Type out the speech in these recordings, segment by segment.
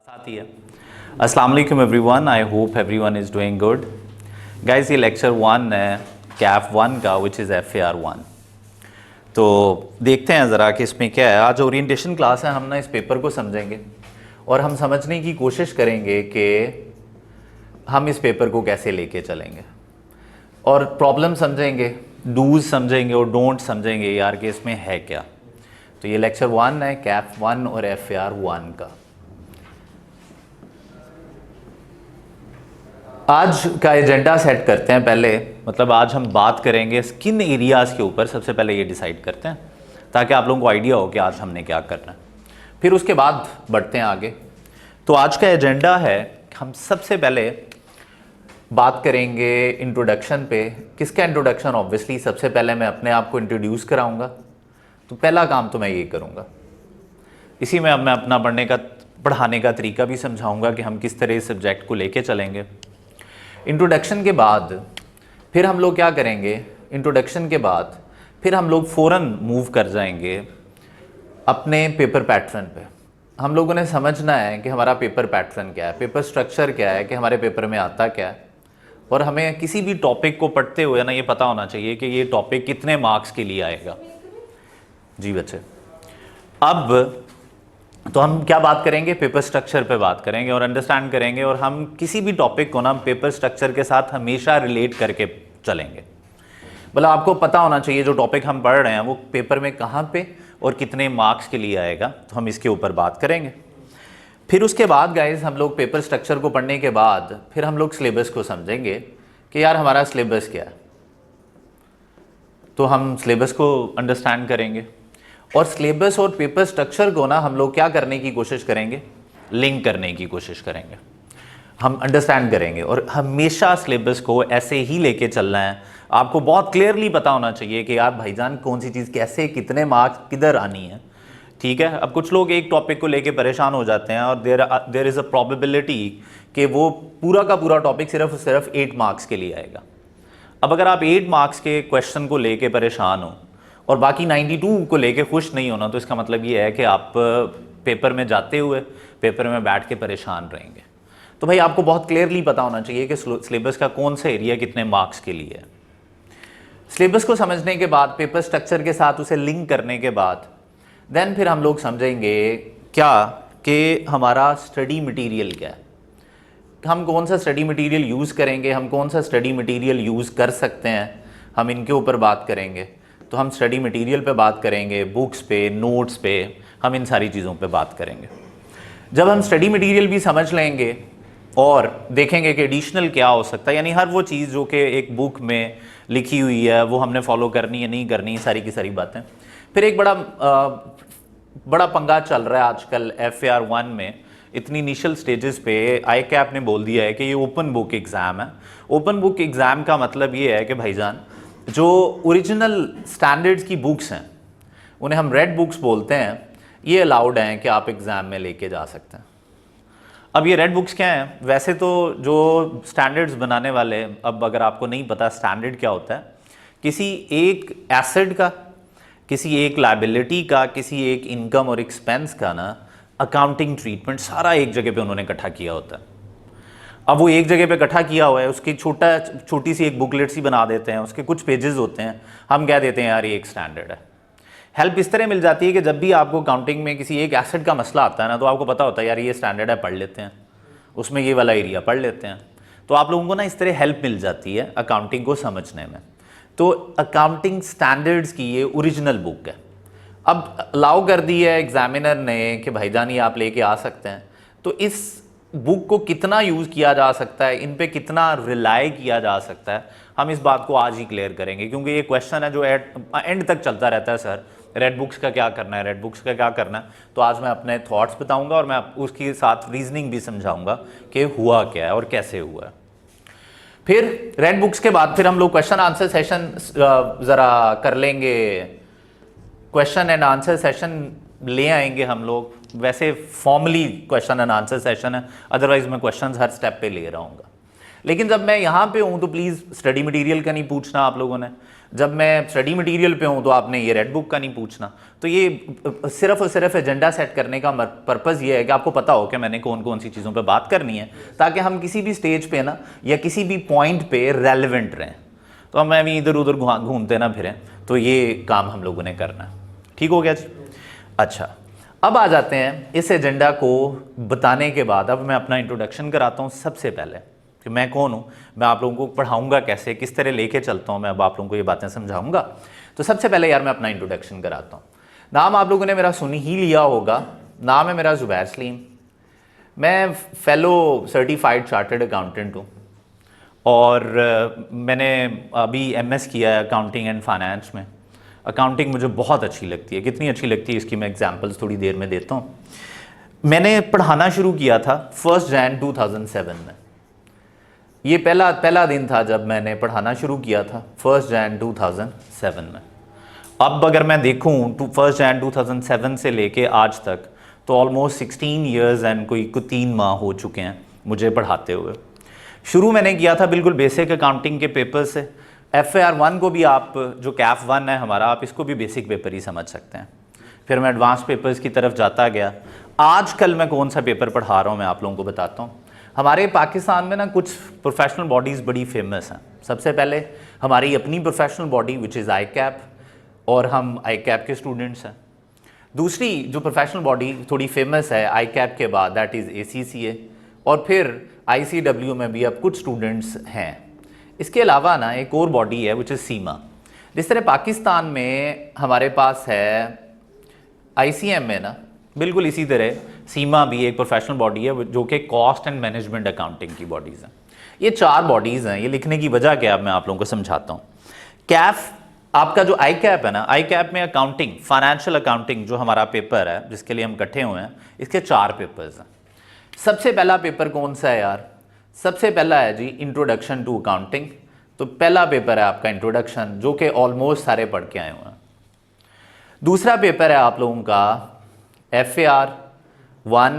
साथ ही है। अस्सलाम वालेकुम everyone, I hope everyone is doing good. Guys, ये लेक्चर 1 है कैफ 1 का, विच इज़ FAR 1। तो देखते हैं ज़रा कि इसमें क्या है। आज ओरिएंटेशन क्लास है, हम ना इस पेपर को समझेंगे और हम समझने की कोशिश करेंगे कि हम इस पेपर को कैसे लेके चलेंगे और प्रॉब्लम समझेंगे, डूज समझेंगे और डोंट समझेंगे यार कि इसमें है क्या। तो ये लेक्चर 1 है कैफ 1 और FAR 1 का। आज का एजेंडा सेट करते हैं पहले, मतलब आज हम बात करेंगे किन एरियाज़ के ऊपर। सबसे पहले ये डिसाइड करते हैं ताकि आप लोगों को आइडिया हो कि आज हमने क्या करना है, फिर उसके बाद बढ़ते हैं आगे। तो आज का एजेंडा है, हम सबसे पहले बात करेंगे इंट्रोडक्शन पे। किसका इंट्रोडक्शन? ऑब्वियसली सबसे पहले मैं अपने आप को इंट्रोड्यूस कराऊंगा, तो पहला काम तो मैं ये करूँगा। इसी में अब मैं अपना पढ़ाने का तरीका भी समझाऊंगा कि हम किस तरह इस सब्जेक्ट को लेके चलेंगे। इंट्रोडक्शन के बाद फिर हम लोग क्या करेंगे, इंट्रोडक्शन के बाद फिर हम लोग फ़ौरन मूव कर जाएंगे अपने पेपर पैटर्न पे। हम लोगों ने समझना है कि हमारा पेपर पैटर्न क्या है, पेपर स्ट्रक्चर क्या है, कि हमारे पेपर में आता क्या है। और हमें किसी भी टॉपिक को पढ़ते हुए ना ये पता होना चाहिए कि ये टॉपिक कितने मार्क्स के लिए आएगा। जी बच्चे, अब तो हम क्या बात करेंगे, पेपर स्ट्रक्चर पे बात करेंगे और अंडरस्टैंड करेंगे। और हम किसी भी टॉपिक को ना पेपर स्ट्रक्चर के साथ हमेशा रिलेट करके चलेंगे। मतलब आपको पता होना चाहिए जो टॉपिक हम पढ़ रहे हैं वो पेपर में कहाँ पे और कितने मार्क्स के लिए आएगा। तो हम इसके ऊपर बात करेंगे। फिर उसके बाद गाइज हम लोग पेपर स्ट्रक्चर को पढ़ने के बाद फिर हम लोग सिलेबस को समझेंगे कि यार हमारा सिलेबस क्या है। तो हम सिलेबस को अंडरस्टैंड करेंगे और सिलेबस और पेपर स्ट्रक्चर को ना हम लोग क्या करने की कोशिश करेंगे, लिंक करने की कोशिश करेंगे। हम अंडरस्टैंड करेंगे और हमेशा सिलेबस को ऐसे ही लेके चलना है। आपको बहुत क्लियरली पता होना चाहिए कि यार भाईजान कौन सी चीज़ कैसे कितने मार्क्स किधर आनी है। ठीक है, अब कुछ लोग एक टॉपिक को लेके परेशान हो जाते हैं और देयर इज़ अ प्रोबेबिलिटी कि वो पूरा का पूरा टॉपिक सिर्फ 8 मार्क्स के लिए आएगा। अब अगर आप 8 मार्क्स के क्वेश्चन को लेके परेशान हो और बाकी 92 को लेके खुश नहीं होना, तो इसका मतलब ये है कि आप पेपर में जाते हुए पेपर में बैठ के परेशान रहेंगे। तो भाई आपको बहुत क्लियरली पता होना चाहिए कि सिलेबस का कौन सा एरिया कितने मार्क्स के लिए है। सिलेबस को समझने के बाद पेपर स्ट्रक्चर के साथ उसे लिंक करने के बाद देन फिर हम लोग समझेंगे क्या कि हमारा स्टडी मटेरियल क्या है, हम कौन सा स्टडी मटेरियल यूज़ करेंगे, हम कौन सा स्टडी मटेरियल यूज़ कर सकते हैं, हम इनके ऊपर बात करेंगे। तो हम स्टडी मटेरियल पे बात करेंगे, बुक्स पे, नोट्स पे, हम इन सारी चीज़ों पे बात करेंगे। जब हम स्टडी मटेरियल भी समझ लेंगे और देखेंगे कि एडिशनल क्या हो सकता है, यानी हर वो चीज़ जो कि एक बुक में लिखी हुई है वो हमने फॉलो करनी है नहीं करनी, सारी की सारी बातें। फिर एक बड़ा पंगा चल रहा है आजकल FAR 1 में। इतनी इनिशियल स्टेजेस पे ICAP ने बोल दिया है कि ये ओपन बुक एग्ज़ाम है। ओपन बुक एग्ज़ाम का मतलब ये है कि भाईजान जो ओरिजिनल स्टैंडर्ड्स की बुक्स हैं उन्हें हम रेड बुक्स बोलते हैं, ये अलाउड हैं कि आप एग्ज़ाम में लेके जा सकते हैं। अब ये रेड बुक्स क्या हैं? वैसे तो जो स्टैंडर्ड्स बनाने वाले, अब अगर आपको नहीं पता स्टैंडर्ड क्या होता है, किसी एक एसेट का, किसी एक लायबिलिटी का, किसी एक इनकम और एक्सपेंस का ना अकाउंटिंग ट्रीटमेंट सारा एक जगह पे उन्होंने इकट्ठा किया होता है। अब वो एक जगह पे इकट्ठा किया हुआ है, उसकी छोटी सी एक बुकलेट सी बना देते हैं, उसके कुछ पेजेस होते हैं, हम कह देते हैं यार ये एक स्टैंडर्ड है। हेल्प इस तरह मिल जाती है कि जब भी आपको अकाउंटिंग में किसी एक एसेट का मसला आता है ना, तो आपको पता होता है यार ये स्टैंडर्ड है, पढ़ लेते हैं, उसमें ये वाला एरिया पढ़ लेते हैं। तो आप लोगों को ना इस तरह हेल्प मिल जाती है अकाउंटिंग को समझने में। तो अकाउंटिंग स्टैंडर्ड्स की ये ओरिजिनल बुक है। अब अलाउ कर दी है एग्जामिनर ने कि भाईजान ये आप लेके आ सकते हैं। तो इस बुक को कितना यूज़ किया जा सकता है, इन पे कितना रिलाई किया जा सकता है, हम इस बात को आज ही क्लियर करेंगे। क्योंकि ये क्वेश्चन है जो एंड तक चलता रहता है, सर रेड बुक्स का क्या करना है, रेड बुक्स का क्या करना है। तो आज मैं अपने थॉट्स बताऊंगा और मैं उसके साथ रीजनिंग भी समझाऊंगा कि हुआ क्या है और कैसे हुआ है। फिर रेड बुक्स के बाद फिर हम लोग क्वेश्चन आंसर सेशन ज़रा कर लेंगे, क्वेश्चन एंड आंसर सेशन ले आएंगे हम लोग। वैसे formally question and answer session है, अदरवाइज मैं क्वेश्चंस हर स्टेप पे ले रहा हूँगा। लेकिन जब मैं यहाँ पे हूँ तो प्लीज़ स्टडी मटेरियल का नहीं पूछना आप लोगों ने। जब मैं स्टडी मटेरियल पे हूँ तो आपने ये रेड बुक का नहीं पूछना। तो ये सिर्फ और सिर्फ एजेंडा सेट करने का पर्पज़ ये है कि आपको पता हो कि मैंने कौन कौन सी चीज़ों पे बात करनी है, ताकि हम किसी भी स्टेज पे ना या किसी भी पॉइंट पे रेलिवेंट रहें। तो हम अभी इधर उधर घूमते ना फिरें, तो ये काम हम लोगों ने करना है। ठीक हो गया जी। अच्छा, अब आ जाते हैं इस एजेंडा को बताने के बाद अब मैं अपना इंट्रोडक्शन कराता हूँ। सबसे पहले कि मैं कौन हूँ, मैं आप लोगों को पढ़ाऊँगा कैसे, किस तरह लेके चलता हूँ, मैं अब आप लोगों को ये बातें समझाऊँगा। तो सबसे पहले यार मैं अपना इंट्रोडक्शन कराता हूँ। नाम आप लोगों ने मेरा सुन ही लिया होगा, नाम है मेरा ज़ुबैर सलीम। मैं फेलो सर्टिफाइड चार्टर्ड अकाउंटेंट हूँ और मैंने अभी एमएस किया है अकाउंटिंग एंड फाइनेंस में। अकाउंटिंग मुझे बहुत अच्छी लगती है, कितनी अच्छी लगती है इसकी मैं एग्जांपल्स थोड़ी देर में देता हूँ। मैंने पढ़ाना शुरू किया था 1 जनवरी 2007 में। ये पहला दिन था जब मैंने पढ़ाना शुरू किया था 1 जनवरी 2007 में। अब अगर मैं देखूँ 1 जनवरी 2007 से लेके आज तक तो ऑलमोस्ट 16 ईयर्स एंड कोई 3 माह हो चुके हैं मुझे पढ़ाते हुए। शुरू मैंने किया था बिल्कुल बेसिक अकाउंटिंग के पेपर से। FAR 1 को भी आप, जो कैफ 1 है हमारा, आप इसको भी बेसिक पेपर ही समझ सकते हैं। फिर मैं एडवांस पेपर्स की तरफ जाता गया। आजकल मैं कौन सा पेपर पढ़ा रहा हूँ मैं आप लोगों को बताता हूँ। हमारे पाकिस्तान में ना कुछ प्रोफेशनल बॉडीज़ बड़ी फेमस हैं। सबसे पहले हमारी अपनी professional body which is ICAP, और हम ICAP के स्टूडेंट्स हैं। दूसरी जो प्रोफेशनल बॉडी थोड़ी फेमस है ICAP के बाद, दैट इज़ ACCA, और फिर ICW में भी अब कुछ स्टूडेंट्स हैं। इसके अलावा ना एक और बॉडी है विच इज़ सीमा। जिस तरह पाकिस्तान में हमारे पास है ICM में ना, बिल्कुल इसी तरह सीमा भी एक प्रोफेशनल बॉडी है जो कि कॉस्ट एंड मैनेजमेंट अकाउंटिंग की बॉडीज़ हैं। ये 4 बॉडीज़ हैं। ये लिखने की वजह क्या है मैं आप लोगों को समझाता हूँ। कैफ आपका जो ICAP है ना, ICAP में अकाउंटिंग, फाइनेंशियल अकाउंटिंग जो हमारा पेपर है जिसके लिए हम इकट्ठे हुए हैं, इसके 4 पेपर्स हैं। सबसे पहला पेपर कौन सा है यार? सबसे पहला है जी इंट्रोडक्शन टू अकाउंटिंग। तो पहला पेपर है आपका इंट्रोडक्शन, जो कि ऑलमोस्ट सारे पढ़ के आए हुए हैं। दूसरा पेपर है आप लोगों का FAR 1,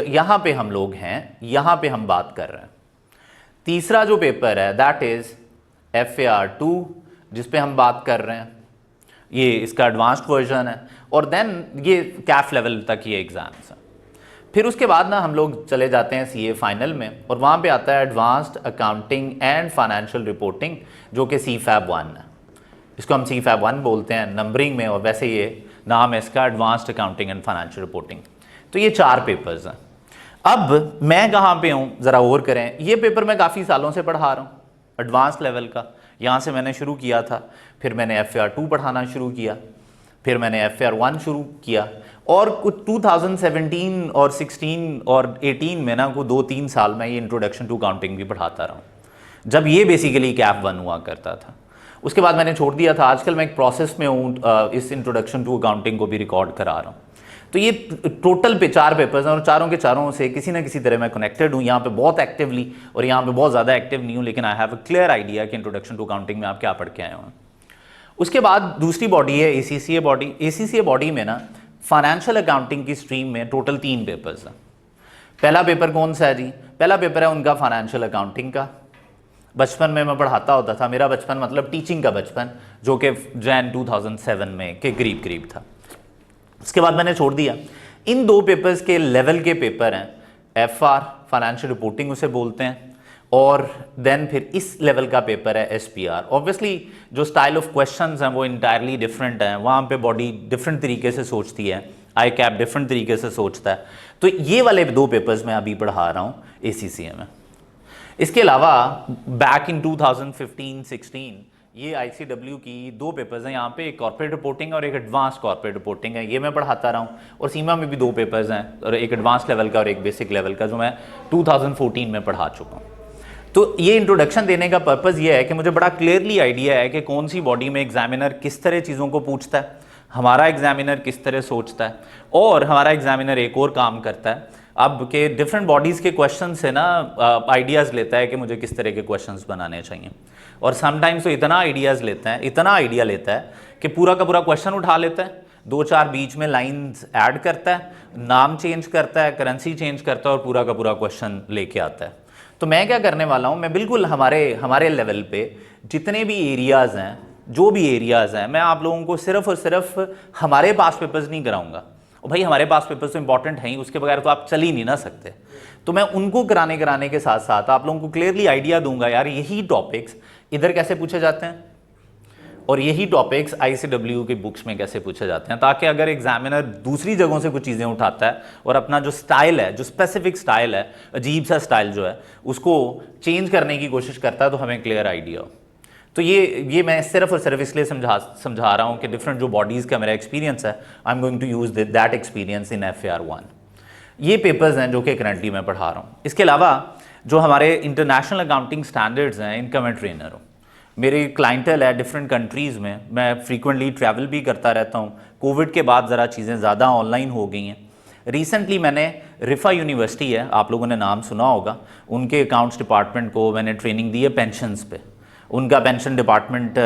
यहाँ पे हम लोग हैं, यहाँ पे हम बात कर रहे हैं। तीसरा जो पेपर है दैट इज़ FAR 2, जिस पे हम बात कर रहे हैं। ये इसका एडवांस्ड वर्जन है, और देन ये कैफ लेवल तक ये एग्ज़ाम्स हैं। फिर उसके बाद ना हम लोग चले जाते हैं CA फाइनल में, और वहाँ पे आता है advanced accounting and financial reporting, जो कि CFAB 1 है। इसको हम CFAB 1 बोलते हैं नंबरिंग में, और वैसे ये नाम है इसका advanced accounting and financial reporting. तो ये 4 पेपर्स हैं। अब मैं कहाँ पे हूँ ज़रा और करें। ये पेपर मैं काफ़ी सालों से पढ़ा रहा हूँ, एडवांस लेवल का। यहाँ से मैंने शुरू किया था, फिर मैंने FAR 2 पढ़ाना शुरू किया, फिर मैंने FAR 1 शुरू किया, और कुछ 2017 और 16 और 18 में ना को 2-3 साल में ये इंट्रोडक्शन टू अकाउंटिंग भी पढ़ाता रहा हूँ, जब ये बेसिकली कैफ 1 हुआ करता था। उसके बाद मैंने छोड़ दिया था। आजकल मैं एक प्रोसेस में हूँ, इस इंट्रोडक्शन टू अकाउंटिंग को भी रिकॉर्ड करा रहा हूँ। तो ये टोटल पे 4 पेपर्स हैं, और चारों के चारों से किसी ना किसी तरह मैं कनेक्टेड हूँ यहाँ पे बहुत एक्टिवली, और यहाँ पे बहुत ज़्यादा एक्टिव नहीं हूँ, लेकिन I have a clear idea कि इंट्रोडक्शन टू अकाउंटिंग में आप क्या पढ़ के आए हैं। उसके बाद दूसरी बॉडी है ACCA बॉडी। ACCA बॉडी में ना फाइनेंशियल अकाउंटिंग की स्ट्रीम में टोटल 3 पेपर्स हैं। पहला पेपर कौन सा है जी? पहला पेपर है उनका फाइनेंशियल अकाउंटिंग का। बचपन में मैं पढ़ाता होता था, मेरा बचपन मतलब टीचिंग का बचपन, जो कि जैन 2007 में के करीब था। उसके बाद मैंने छोड़ दिया। इन 2 पेपर्स के लेवल के पेपर हैं FR फाइनेंशियल रिपोर्टिंग उसे बोलते हैं, और देन फिर इस लेवल का पेपर है SPR। ऑब्वियसली जो स्टाइल ऑफ क्वेश्चंस हैं वो इंटायरली डिफरेंट हैं, वहाँ पे बॉडी डिफरेंट तरीके से सोचती है, ICAP डिफरेंट तरीके से सोचता है। तो ये वाले 2 पेपर्स मैं अभी पढ़ा रहा हूँ ACCA में। इसके अलावा बैक इन 2015-16 ये ICW की 2 पेपर्स हैं यहाँ पे, एक कॉर्पोरेट रिपोर्टिंग और एक एडवांस कॉर्पोरेट रिपोर्टिंग है, ये मैं पढ़ाता रहा हूँ। और सीमा में भी 2 पेपर्स हैं, और एक एडवांस लेवल का और एक बेसिक लेवल का, जो मैं 2014 में पढ़ा चुका हूँ। तो ये इंट्रोडक्शन देने का पर्पज़ ये है कि मुझे बड़ा क्लियरली आइडिया है कि कौन सी बॉडी में एग्जामिनर किस तरह चीज़ों को पूछता है, हमारा एग्जामिनर किस तरह सोचता है, और हमारा एग्जामिनर एक और काम करता है अब के डिफरेंट बॉडीज़ के क्वेश्चन से ना आइडियाज़ लेता है कि मुझे किस तरह के क्वेश्चंस बनाने चाहिए। और समटाइम्स तो इतना आइडियाज़ लेता है, इतना आइडिया लेता है कि पूरा का पूरा क्वेश्चन उठा लेता है, 2-4 बीच में लाइंस ऐड करता है, नाम चेंज करता है, करेंसी चेंज करता है, और पूरा का पूरा क्वेश्चन लेके आता है। तो मैं क्या करने वाला हूँ, मैं बिल्कुल हमारे लेवल पे जितने भी एरियाज़ हैं जो भी एरियाज़ हैं, मैं आप लोगों को सिर्फ और सिर्फ हमारे पास पेपर्स नहीं कराऊंगा। और भाई हमारे पास पेपर्स तो इंपॉर्टेंट हैं ही, उसके बगैर तो आप चल ही नहीं ना सकते। तो मैं उनको कराने के साथ साथ आप लोगों को क्लियरली आइडिया दूंगा यार यही टॉपिक्स इधर कैसे पूछे जाते हैं और यही टॉपिक्स ICW की बुक्स में कैसे पूछे जाते हैं, ताकि अगर एग्जामिनर दूसरी जगहों से कुछ चीज़ें उठाता है और अपना जो स्टाइल है, जो स्पेसिफिक स्टाइल है, अजीब सा स्टाइल जो है, उसको चेंज करने की कोशिश करता है तो हमें क्लियर आइडिया हो। तो ये मैं सिर्फ और सिर्फ इसलिए समझा रहा हूँ कि डिफरेंट जो बॉडीज़ का मेरा एक्सपीरियंस है, I am going to use that experience in FAR1। ये पेपर्स हैं जो कि करंटली मैं पढ़ा रहा हूँ। इसके अलावा जो हमारे इंटरनेशनल अकाउंटिंग स्टैंडर्ड्स हैं, इनका मैं ट्रेनर हूँ। मेरी क्लाइंटल है डिफरेंट कंट्रीज़ में, मैं फ्रीक्वेंटली ट्रैवल भी करता रहता हूँ। कोविड के बाद ज़रा चीज़ें ज़्यादा ऑनलाइन हो गई हैं। रिसेंटली मैंने रिफा यूनिवर्सिटी है, आप लोगों ने नाम सुना होगा, उनके अकाउंट्स डिपार्टमेंट को मैंने ट्रेनिंग दी है पेंशन्स पे। उनका पेंशन डिपार्टमेंट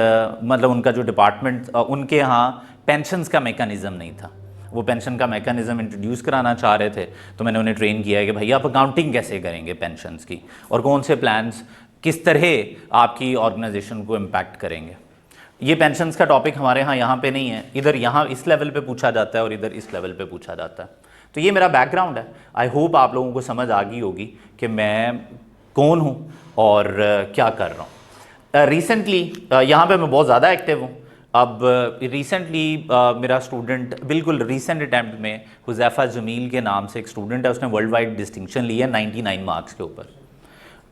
मतलब उनका जो डिपार्टमेंट, उनके यहाँ पेंशन्स का मेकनिज़म नहीं था, वो पेंशन का मेकनिज़म इंट्रोड्यूस कराना चाह रहे थे। तो मैंने उन्हें ट्रेन किया है कि भैया आप अकाउंटिंग कैसे करेंगे पेंशन्स की, और कौन से प्लान्स किस तरह आपकी ऑर्गेनाइजेशन को इम्पैक्ट करेंगे। ये पेंशन्स का टॉपिक हमारे यहाँ पे नहीं है, इधर यहाँ इस लेवल पे पूछा जाता है और इधर इस लेवल पे पूछा जाता है। तो ये मेरा बैकग्राउंड है। आई होप आप लोगों को समझ आ गई होगी कि मैं कौन हूँ और क्या कर रहा हूँ। रिसेंटली यहाँ पे मैं बहुत ज़्यादा एक्टिव हूँ। अब रिसेंटली मेरा स्टूडेंट, बिल्कुल रिसेंट अटैम्प्ट में हुज़ैफ़ा जमील के नाम से एक स्टूडेंट है, उसने वर्ल्ड वाइड डिस्टिंक्शन ली है 99 मार्क्स के ऊपर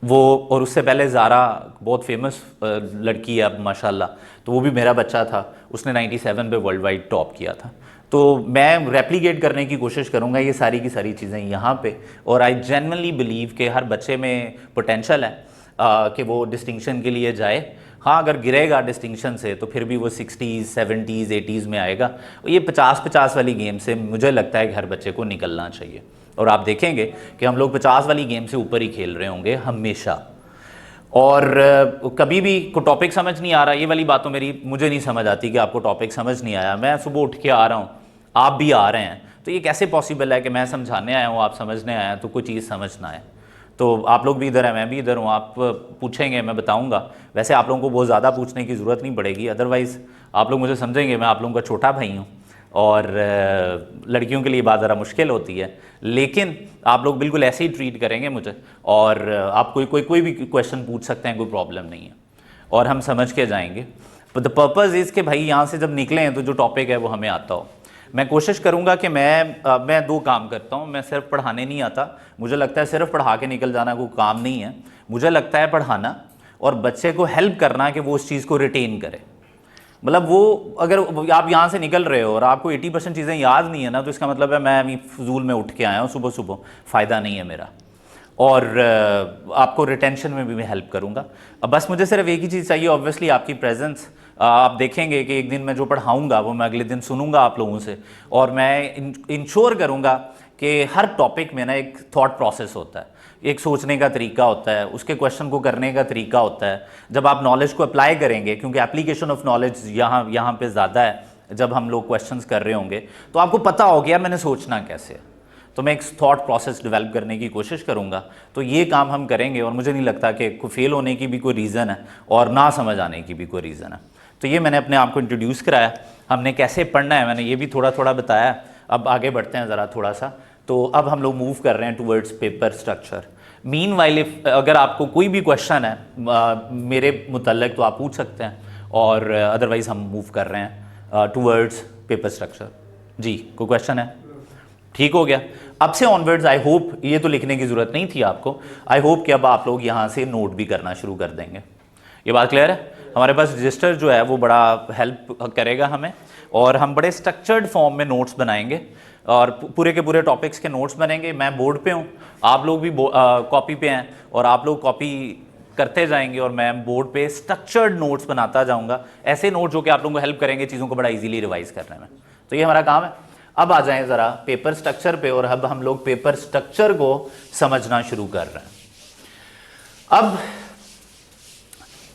वो। और उससे पहले ज़ारा बहुत फेमस लड़की है अब माशाल्लाह, तो वो भी मेरा बच्चा था, उसने 97 पे वर्ल्ड वाइड टॉप किया था। तो मैं रेप्लिकेट करने की कोशिश करूँगा ये सारी की सारी चीज़ें यहाँ पे। और आई जेन्युइनली बिलीव कि हर बच्चे में पोटेंशल है कि वो डिस्टिंक्शन के लिए जाए। हाँ, अगर गिरेगा डिस्टिंक्शन से तो फिर भी वो 60s 70s 80s में आएगा। और ये 50-50 वाली गेम से मुझे लगता है कि हर बच्चे को निकलना चाहिए। और आप देखेंगे कि हम लोग 50 वाली गेम से ऊपर ही खेल रहे होंगे हमेशा। और कभी भी को टॉपिक समझ नहीं आ रहा, ये वाली बात तो मुझे नहीं समझ आती कि आपको टॉपिक समझ नहीं आया। मैं सुबह उठ के आ रहा हूँ, आप भी आ रहे हैं, तो ये कैसे पॉसिबल है कि मैं समझाने आया हूँ, आप समझने आए हैं, तो कोई चीज़ समझना है। तो आप लोग भी इधर हैं, मैं भी इधर हूँ, आप पूछेंगे मैं बताऊँगा। वैसे आप लोगों को बहुत ज़्यादा पूछने की ज़रूरत नहीं पड़ेगी, अदरवाइज़ आप लोग मुझे समझेंगे मैं आप लोगों का छोटा भाई हूँ और लड़कियों के लिए बात ज़रा मुश्किल होती है। लेकिन आप लोग बिल्कुल ऐसे ही ट्रीट करेंगे मुझे, और आप कोई भी क्वेश्चन पूछ सकते हैं, कोई प्रॉब्लम नहीं है, और हम समझ के जाएंगे। बट द पर्पज़ इज़ कि भाई यहाँ से जब निकले हैं तो जो टॉपिक है वो हमें आता हो। मैं कोशिश करूँगा कि मैं दो काम करता हूँ। मैं सिर्फ पढ़ाने नहीं आता, मुझे लगता है सिर्फ पढ़ा के निकल जाना कोई काम नहीं है। मुझे लगता है पढ़ाना और बच्चे को हेल्प करना कि वो उस चीज़ को रिटेन करे। मतलब वो अगर आप यहाँ से निकल रहे हो और आपको 80% चीज़ें याद नहीं है ना, तो इसका मतलब है मैं अभी फजूल में उठ के आया हूँ सुबह सुबह, फ़ायदा नहीं है मेरा। और आपको रिटेंशन में भी मैं हेल्प करूँगा। अब बस मुझे सिर्फ एक ही चीज़ चाहिए, ऑब्वियसली आपकी प्रेजेंस। आप देखेंगे कि एक दिन मैं जो पढ़ाऊँगा वो मैं अगले दिन सुनूंगा आप लोगों से, और मैं इंश्योर करूँगा कि हर टॉपिक में ना एक थॉट प्रोसेस होता है, एक सोचने का तरीका होता है, उसके क्वेश्चन को करने का तरीका होता है। जब आप नॉलेज को अप्लाई करेंगे, क्योंकि एप्लीकेशन ऑफ नॉलेज यहाँ पे ज़्यादा है, जब हम लोग क्वेश्चंस कर रहे होंगे तो आपको पता होगा यार मैंने सोचना कैसे है। तो मैं एक थॉट प्रोसेस डेवलप करने की कोशिश करूँगा। तो ये काम हम करेंगे, और मुझे नहीं लगता कि फेल होने की भी कोई रीज़न है और ना समझ आने की भी कोई रीज़न है। तो ये मैंने अपने आप को इंट्रोड्यूस कराया, हमने कैसे पढ़ना है मैंने ये भी थोड़ा थोड़ा बताया। अब आगे बढ़ते हैं ज़रा थोड़ा सा। तो अब हम लोग मूव कर रहे हैं टूवर्ड्स पेपर स्ट्रक्चर। मीनवाइल अगर आपको कोई भी क्वेश्चन है मेरे मुतल्लिक तो आप पूछ सकते हैं, और अदरवाइज़ हम मूव कर रहे हैं टूवर्ड्स पेपर स्ट्रक्चर। जी, कोई क्वेश्चन है? ठीक हो गया। अब से ऑनवर्ड्स आई होप, ये तो लिखने की ज़रूरत नहीं थी आपको, आई होप कि अब आप लोग यहाँ से नोट भी करना शुरू कर देंगे। ये बात क्लियर है? हमारे पास रजिस्टर जो है वो बड़ा हेल्प करेगा हमें, और हम बड़े स्ट्रक्चर्ड फॉर्म में नोट्स बनाएंगे, और पूरे के पूरे टॉपिक्स के नोट्स बनेंगे। मैं बोर्ड पे हूँ, आप लोग भी कॉपी पे हैं, और आप लोग कॉपी करते जाएंगे, और मैं बोर्ड पे स्ट्रक्चर्ड नोट्स बनाता जाऊँगा, ऐसे नोट्स जो कि आप लोगों को हेल्प करेंगे चीज़ों को बड़ा ईजीली रिवाइज करने में। तो ये हमारा काम है। अब आ जाएं ज़रा पेपर स्ट्रक्चर पे, और अब हम लोग पेपर स्ट्रक्चर को समझना शुरू कर रहे हैं। अब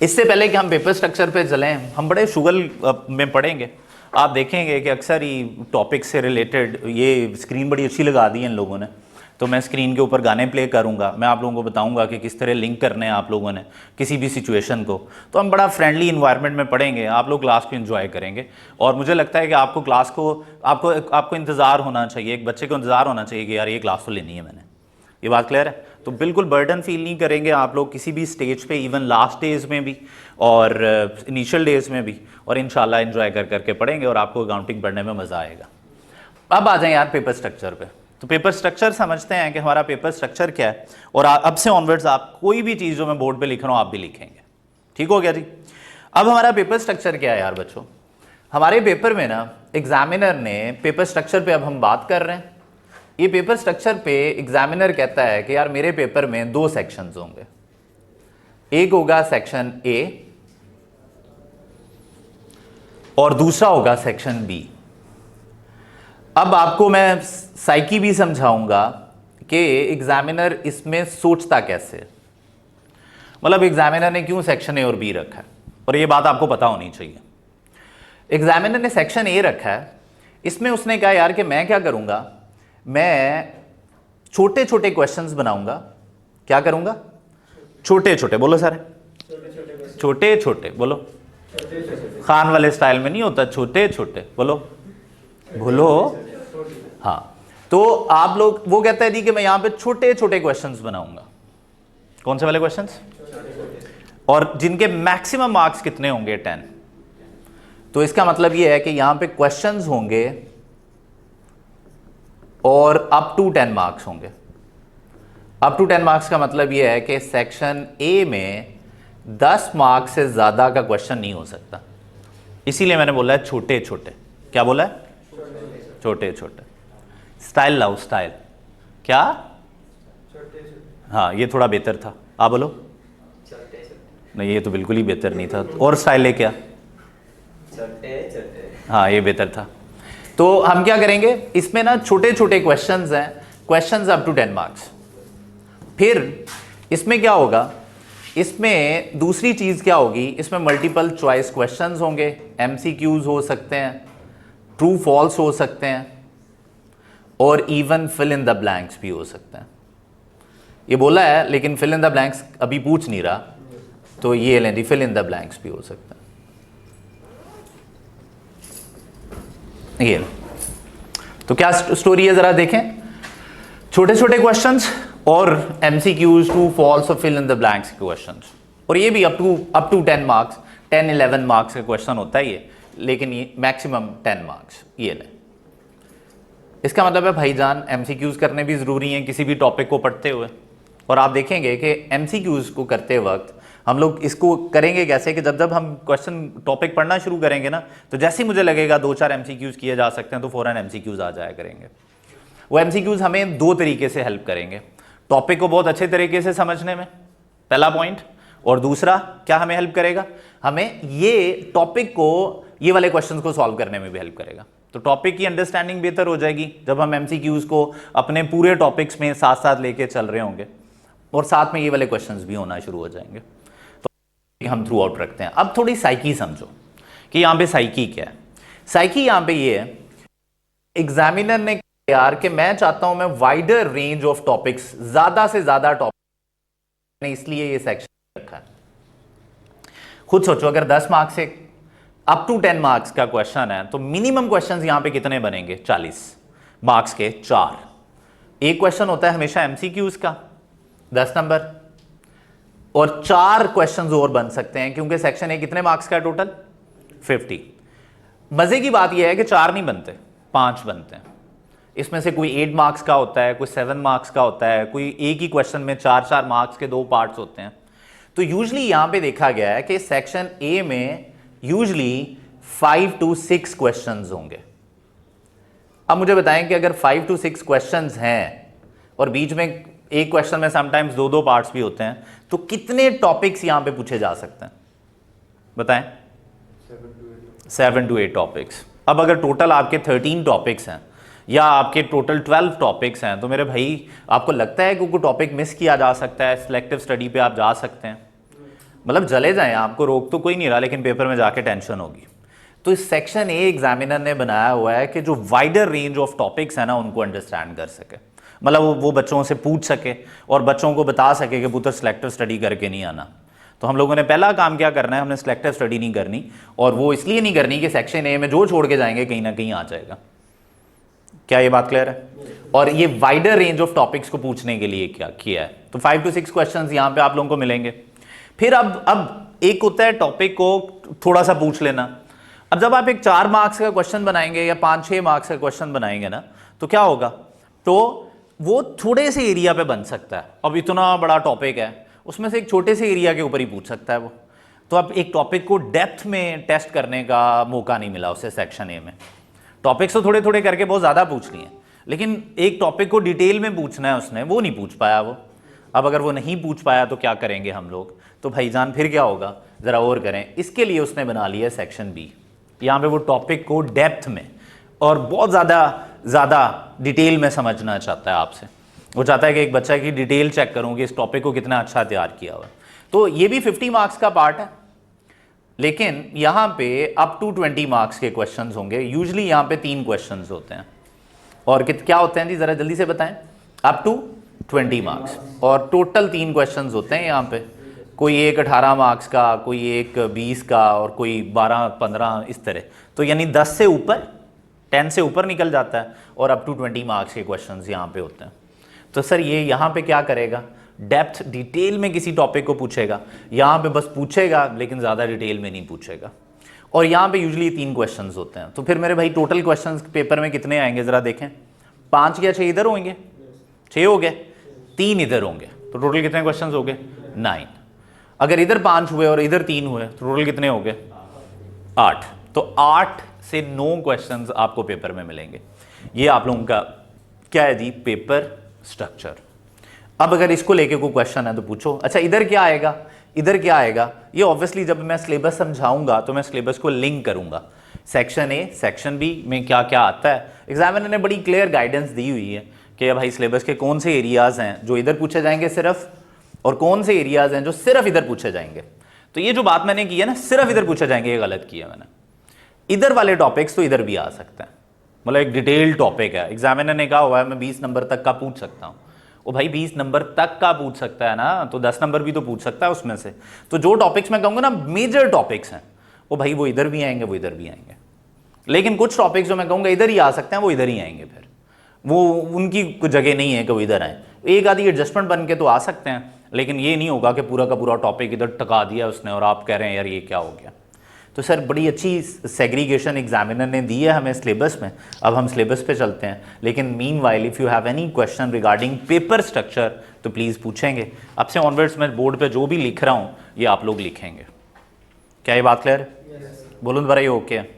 इससे पहले कि हम पेपर स्ट्रक्चर पे चलें, हम बड़े शुगल में पढ़ेंगे। आप देखेंगे कि अक्सर ही टॉपिक से रिलेटेड ये स्क्रीन बड़ी अच्छी लगा दी है इन लोगों ने, तो मैं स्क्रीन के ऊपर गाने प्ले करूंगा, मैं आप लोगों को बताऊंगा कि किस तरह लिंक करने हैं आप लोगों ने किसी भी सिचुएशन को। तो हम बड़ा फ्रेंडली इन्वायरमेंट में पढ़ेंगे, आप लोग क्लास को एंजॉय करेंगे। और मुझे लगता है कि आपको क्लास को आपको इंतज़ार होना चाहिए, एक बच्चे को इंतज़ार होना चाहिए कि यार ये क्लास तो लेनी है मैंने। ये बात क्लियर है? तो बिल्कुल बर्डन फील नहीं करेंगे आप लोग किसी भी स्टेज पे, इवन लास्ट डेज में भी और इनिशियल डेज में भी, और इंशाल्लाह एंजॉय कर करके पढ़ेंगे और आपको अकाउंटिंग पढ़ने में मज़ा आएगा। अब आ जाएं यार पेपर स्ट्रक्चर पे। तो पेपर स्ट्रक्चर समझते हैं कि हमारा पेपर स्ट्रक्चर क्या है, और अब से ऑनवर्ड्स आप कोई भी चीज़ जो मैं बोर्ड पे लिख रहा हूँ आप भी लिखेंगे। ठीक हो गया जी? अब हमारा पेपर स्ट्रक्चर क्या है यार बच्चों? हमारे पेपर में ना एग्जामिनर ने पेपर स्ट्रक्चर पे अब हम बात कर रहे हैं। ये पेपर स्ट्रक्चर पे एग्जामिनर कहता है कि यार मेरे पेपर में 2 सेक्शंस होंगे, एक होगा सेक्शन ए और दूसरा होगा सेक्शन बी। अब आपको मैं साइकी भी समझाऊंगा कि एग्जामिनर इसमें सोचता कैसे, मतलब एग्जामिनर ने क्यों सेक्शन ए और बी रखा है, और ये बात आपको पता होनी चाहिए। एग्जामिनर ने सेक्शन ए रखा है, इसमें उसने कहा यार कि मैं क्या करूंगा, मैं छोटे छोटे क्वेश्चंस बनाऊंगा। क्या करूंगा? छोटे छोटे, बोलो सर, छोटे छोटे बोलो, खान वाले स्टाइल में नहीं होता, छोटे छोटे बोलो, बोलो। हाँ, तो आप लोग, वो कहता है जी कि मैं यहां पे छोटे छोटे क्वेश्चंस बनाऊंगा। कौन से वाले क्वेश्चंस? और जिनके मैक्सिमम मार्क्स कितने होंगे? 10। तो इसका मतलब ये है कि यहां पे क्वेश्चंस होंगे और अप टू 10 मार्क्स होंगे। अप टू 10 मार्क्स का मतलब यह है कि सेक्शन ए में 10 मार्क्स से ज्यादा का क्वेश्चन नहीं हो सकता, इसीलिए मैंने बोला है छोटे छोटे। क्या बोला है? छोटे छोटे। स्टाइल लाओ, स्टाइल। क्या? हाँ, ये थोड़ा बेहतर था। आप बोलो। नहीं, ये तो बिल्कुल ही बेहतर नहीं था। और स्टाइल है क्या? हाँ, ये बेहतर था। तो हम क्या करेंगे, इसमें ना छोटे छोटे क्वेश्चंस हैं, क्वेश्चंस अप टू 10 मार्क्स। फिर इसमें क्या होगा, इसमें दूसरी चीज क्या होगी, इसमें मल्टीपल चॉइस क्वेश्चंस होंगे, एमसीक्यूज हो सकते हैं, ट्रू फॉल्स हो सकते हैं, और even fill in the blanks भी हो सकते हैं। ये बोला है लेकिन फिल इन द ब्लैंक्स अभी पूछ नहीं रहा, तो ये लें, फिल इन द ब्लैंक्स भी हो सकता है। ये तो क्या स्टोरी है जरा देखें। छोटे छोटे क्वेश्चंस और एमसीक्यूज, ट्रू फॉल्स और fill in the blanks questions, और ये भी अप टू 10 मार्क्स, 10-11 मार्क्स का क्वेश्चन होता है ये, लेकिन ये मैक्सिमम 10 मार्क्स। ये ले, इसका मतलब है भाईजान एमसीक्यूज करने भी जरूरी हैं किसी भी टॉपिक को पढ़ते हुए। और आप देखेंगे कि एमसीक्यूज को करते वक्त हम लोग इसको करेंगे कैसे कि जब हम क्वेश्चन टॉपिक पढ़ना शुरू करेंगे ना, तो जैसे ही मुझे लगेगा 2-4 एमसीक्यूज किए जा सकते हैं तो फौरन एमसीक्यूज आ जाया करेंगे। वो एमसीक्यूज हमें 2 तरीके से हेल्प करेंगे, टॉपिक को बहुत अच्छे तरीके से समझने में, पहला पॉइंट, और दूसरा क्या हमें हेल्प करेगा, हमें ये टॉपिक को, ये वाले क्वेश्चंस को सॉल्व करने में भी हेल्प करेगा। तो टॉपिक की अंडरस्टैंडिंग बेहतर हो जाएगी जब हम एमसीक्यूज को अपने पूरे टॉपिक्स में साथ साथ लेके चल रहे होंगे, और साथ में ये वाले क्वेश्चंस भी होना शुरू हो जाएंगे। तो हम थ्रू आउट रखते हैं। अब थोड़ी साइकी समझो कि यहां पे साइकी क्या है। साइकी यहां पे ये है, एग्जामिनर ने कहा यार कि मैं चाहता हूं मैं वाइडर रेंज ऑफ टॉपिक्स, ज्यादा से ज्यादा टॉपिक, इसलिए ये सेक्शन रखा है। खुद सोचो, अगर 10 मार्क्स से अप टू 10 मार्क्स का क्वेश्चन है तो मिनिमम क्वेश्चंस यहां पे कितने बनेंगे? 40 मार्क्स के 4। एक क्वेश्चन होता है हमेशा एमसीक्यूज का 10 नंबर, और 4 क्वेश्चंस और बन सकते हैं क्योंकि सेक्शन ए कितने मार्क्स का टोटल? 50। मजे की बात यह है कि 4 नहीं बनते, 5 बनते हैं। इसमें से कोई 8 मार्क्स का होता है, कोई 7 मार्क्स का होता है, कोई एक ही क्वेश्चन में 4-4 मार्क्स के 2 पार्ट्स होते हैं। तो यूजली यहां पे देखा गया है कि सेक्शन ए में यूजली 5 to 6 क्वेश्चंस होंगे। अब मुझे बताएं कि अगर 5 to 6 क्वेश्चंस हैं और बीच में एक क्वेश्चन में समटाइम्स 2-2 पार्ट्स भी होते हैं, तो कितने टॉपिक्स यहां पे पूछे जा सकते हैं? बताएं। 7 to 8 टॉपिक्स। अब अगर टोटल आपके 13 टॉपिक्स हैं या आपके टोटल 12 टॉपिक्स हैं, तो मेरे भाई आपको लगता है कि कोई टॉपिक मिस किया जा सकता है? सिलेक्टिव स्टडी पे आप जा सकते हैं, मतलब चले जाएं, आपको रोक तो कोई नहीं रहा, लेकिन पेपर में जाके टेंशन होगी। तो इस सेक्शन ए एग्जामिनर ने बनाया हुआ है कि जो वाइडर रेंज ऑफ टॉपिक्स है ना उनको अंडरस्टैंड कर सके। मतलब वो बच्चों से पूछ सके और बच्चों को बता सके कि पुत्र सिलेक्टिव स्टडी करके नहीं आना। तो हम लोगों ने पहला काम क्या करना है, हमने सिलेक्टिव स्टडी नहीं करनी, और वो इसलिए नहीं करनी कि सेक्शन ए में जो छोड़ के जाएंगे कहीं ना कहीं आ जाएगा। क्या ये बात क्लियर है? और ये वाइडर रेंज ऑफ टॉपिक्स को पूछने के लिए क्या किया है। तो 5 to 6 क्वेश्चंस यहां पे आप लोगों को मिलेंगे। फिर अब एक होता है टॉपिक को थोड़ा सा पूछ लेना। अब जब आप एक 4 मार्क्स का क्वेश्चन बनाएंगे या 5-6 मार्क्स का क्वेश्चन बनाएंगे ना, तो क्या होगा, तो वो थोड़े से एरिया पे बन सकता है। अब इतना बड़ा टॉपिक है, उसमें से एक छोटे से एरिया के ऊपर ही पूछ सकता है वो। तो अब एक टॉपिक को डेप्थ में टेस्ट करने का मौका नहीं मिला उसे सेक्शन ए में। टॉपिक्स तो थोड़े थोड़े करके बहुत ज़्यादा पूछ लिए, लेकिन एक टॉपिक को डिटेल में पूछना है उसने, वो नहीं पूछ पाया वो। अब अगर वो नहीं पूछ पाया तो क्या करेंगे हम लोग, तो भाईजान फिर क्या होगा, ज़रा और करें। इसके लिए उसने बना लिया सेक्शन बी। यहाँ पे वो टॉपिक को डेप्थ में और बहुत ज़्यादा डिटेल में समझना चाहता है आपसे। वो चाहता है कि एक बच्चा की डिटेल चेक करूँ कि इस टॉपिक को कितना अच्छा तैयार किया हुआ। तो ये भी 50 मार्क्स का पार्ट है, लेकिन यहाँ पे अप टू 20 मार्क्स के क्वेश्चंस होंगे। यूजुअली यहाँ पे 3 क्वेश्चंस होते हैं। और क्या होते हैं जी, ज़रा जल्दी से बताएं। अप टू 20 मार्क्स और टोटल 3 क्वेश्चंस होते हैं यहाँ पे। कोई एक 18 मार्क्स का, कोई एक 20 का और कोई 12-15 इस तरह। तो यानी 10 से ऊपर, 10 से ऊपर निकल जाता है और अप टू 20 मार्क्स के क्वेश्चंस यहाँ पे होते हैं। तो सर ये यहाँ पे क्या करेगा, डेप्थ डिटेल में किसी टॉपिक को पूछेगा। यहाँ पे बस पूछेगा लेकिन ज़्यादा डिटेल में नहीं पूछेगा। और यहाँ पे यूजुअली 3 क्वेश्चंस होते हैं। तो फिर मेरे भाई टोटल क्वेश्चंस पेपर में कितने आएंगे ज़रा देखें। 5 या 6 इधर होंगे, 6 हो गए, 3 इधर होंगे, तो टोटल कितने क्वेश्चंस हो गए, 9। अगर इधर 5 हुए और इधर 3 हुए तो टोटल कितने हो गए, 8। तो 8 से 9 क्वेश्चंस आपको पेपर में मिलेंगे। ये आप लोगों का क्या है जी, पेपर स्ट्रक्चर। अब अगर इसको लेके कोई क्वेश्चन है तो पूछो। अच्छा इधर क्या आएगा, इधर क्या आएगा, ये ऑब्वियसली जब मैं सिलेबस समझाऊंगा तो मैं सिलेबस को लिंक करूंगा। सेक्शन ए सेक्शन बी में क्या क्या आता है, एग्जामिनर ने बड़ी क्लियर गाइडेंस दी हुई है कि भाई सिलेबस के कौन से एरियाज हैं जो इधर पूछे जाएंगे सिर्फ, और कौन से एरियाज हैं जो सिर्फ इधर पूछे जाएंगे। तो ये जो बात मैंने की है ना, सिर्फ इधर पूछे जाएंगे, ये गलत किया मैंने। इधर वाले टॉपिक्स तो इधर भी आ सकते हैं। मतलब एक डिटेल्ड टॉपिक है, एग्जामिनर ने कहा हुआ है मैं 20 नंबर तक का पूछ सकता हूँ। वो भाई 20 नंबर तक का पूछ सकता है ना, तो 10 नंबर भी तो पूछ सकता है उसमें से। तो जो टॉपिक्स मैं कहूँगा ना मेजर टॉपिक्स हैं, वो भाई वो इधर भी आएंगे, वो इधर भी आएंगे। लेकिन कुछ टॉपिक्स जो मैं कहूँगा इधर ही आ सकते हैं, वो इधर ही आएंगे। फिर वो उनकी जगह नहीं है कि वो इधर आए। एक आधी एडजस्टमेंट बन के तो आ सकते हैं, लेकिन ये नहीं होगा कि पूरा का पूरा टॉपिक इधर टका दिया उसने और आप कह रहे हैं यार ये क्या हो गया। तो सर बड़ी अच्छी सेग्रीगेशन एग्जामिनर ने दी है हमें सिलेबस में। अब हम सिलेबस पे चलते हैं, लेकिन meanwhile if you have any question regarding paper structure तो प्लीज़ पूछेंगे। अब से ऑनवर्ड्स मैं बोर्ड पे जो भी लिख रहा हूँ ये आप लोग लिखेंगे। क्या ये बात क्लियर? बोलो दोबारा, ये ओके है?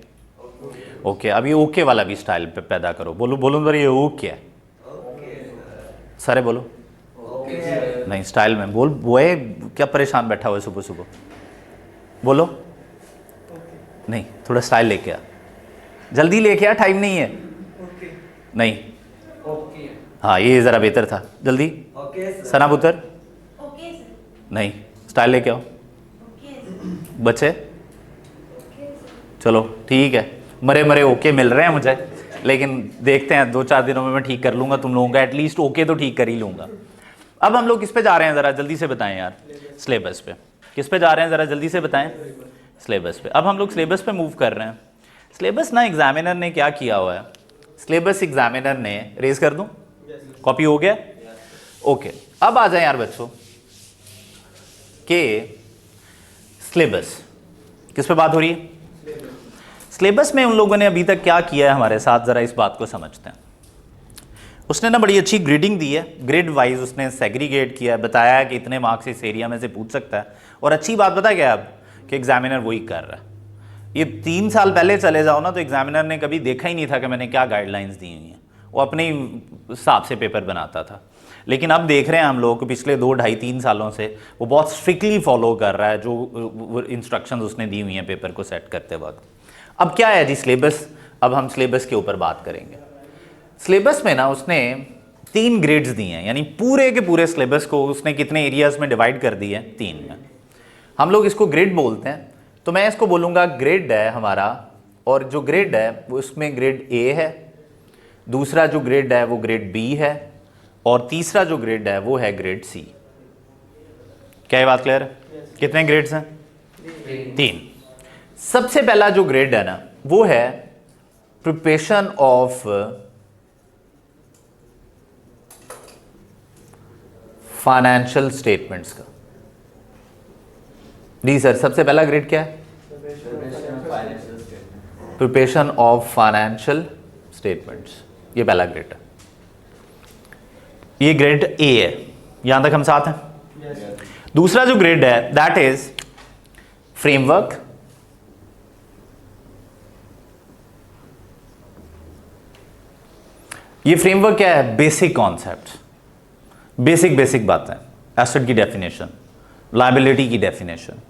ओके। अब ये ओके वाला भी स्टाइल पे पैदा करो। बोलो दोबारा, ये ओके है? सारे बोलो नहीं स्टाइल में बोल। वो है क्या परेशान बैठा हुआ है सुबह सुबह, बोलो नहीं, थोड़ा स्टाइल लेके आ, जल्दी लेके आ, टाइम नहीं है। नहीं हाँ ये ज़रा बेहतर था, जल्दी। सना पुत्र नहीं, स्टाइल लेके आओ बच्चे। चलो ठीक है, मरे ओके मिल रहे हैं मुझे, लेकिन देखते हैं 2-4 दिनों में मैं ठीक कर लूँगा तुम लोगों का, एटलीस्ट ओके तो ठीक कर ही लूँगा। अब हम लोग किस पे जा रहे हैं, ज़रा जल्दी से बताएं यार। सिलेबस पे। किस पे जा रहे हैं, ज़रा जल्दी से बताएं। सिलेबस पे। अब हम लोग सिलेबस पे मूव कर रहे हैं। सिलेबस ना एग्जामिनर ने क्या किया हुआ है, सिलेबस एग्जामिनर ने रेज कर दूं, कॉपी हो गया? ओके। अब आ जाए यार बच्चों के सिलेबस, किस पे बात हो रही है? सिलेबस में उन लोगों ने अभी तक क्या किया है हमारे साथ, ज़रा इस बात को समझते हैं। उसने ना बड़ी अच्छी ग्रेडिंग दी है, ग्रेड वाइज उसने सेग्रीगेट किया है, बताया है कि इतने मार्क्स इस एरिया में से पूछ सकता है। और अच्छी बात पता क्या है अब, कि एग्जामिनर वही कर रहा है। ये 3 साल पहले चले जाओ ना तो एग्जामिनर ने कभी देखा ही नहीं था कि मैंने क्या गाइडलाइंस दी हुई हैं, वो अपने हिसाब से पेपर बनाता था। लेकिन अब देख रहे हैं हम लोग पिछले 2-2.5-3 सालों से वो बहुत स्ट्रिक्टली फॉलो कर रहा है जो इंस्ट्रक्शंस उसने दी हुई हैं पेपर को सेट करते वक्त। अब क्या है जी सिलेबस, अब हम सिलेबस के ऊपर बात करेंगे। सिलेबस में ना उसने 3 ग्रेड्स दिए हैं, यानी पूरे के पूरे सिलेबस को उसने कितने एरियाज में डिवाइड कर दिए हैं, 3 में। हम लोग इसको ग्रेड बोलते हैं, तो मैं इसको बोलूँगा ग्रेड है हमारा, और जो ग्रेड है वो उसमें ग्रेड ए है, दूसरा जो ग्रेड है वो ग्रेड बी है, और तीसरा जो ग्रेड है वो है ग्रेड सी। क्या ये बात क्लियर है? कितने ग्रेड्स हैं? 3। सबसे पहला जो ग्रेड है ना वो है प्रिपरेशन ऑफ फाइनेंशियल स्टेटमेंट्स का। जी सर, सबसे पहला ग्रेड क्या है? प्रिपरेशन ऑफ फाइनेंशियल स्टेटमेंट्स, ये पहला ग्रेड है। ये ग्रेड ए है, यहां तक हम साथ हैं? दूसरा जो ग्रेड है दैट इज फ्रेमवर्क ये फ्रेमवर्क क्या है? बेसिक कॉन्सेप्ट, बेसिक बातें, एसेट की डेफिनेशन, लायबिलिटी की डेफिनेशन,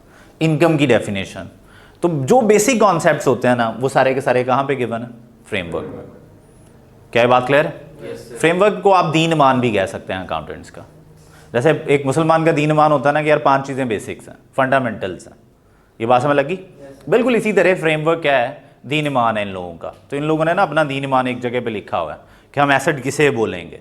इनकम की डेफिनेशन। तो जो बेसिक कॉन्सेप्ट्स होते हैं ना वो सारे के सारे कहां पे गिवन है? फ्रेमवर्क में। क्या ये बात क्लियर है? फ्रेमवर्क को आप दीन ईमान भी कह सकते हैं अकाउंटेंट्स का। जैसे एक मुसलमान का दीन ईमान होता है ना कि यार 5 चीजें बेसिक्स हैं, फंडामेंटल्स हैं। ये बात समझ लगी? बिल्कुल इसी तरह फ्रेमवर्क क्या है? दीन ईमान है इन लोगों का। तो इन लोगों ने ना अपना दीन ईमान एक जगह पे लिखा हुआ है कि हम एसेट किसे बोलेंगे,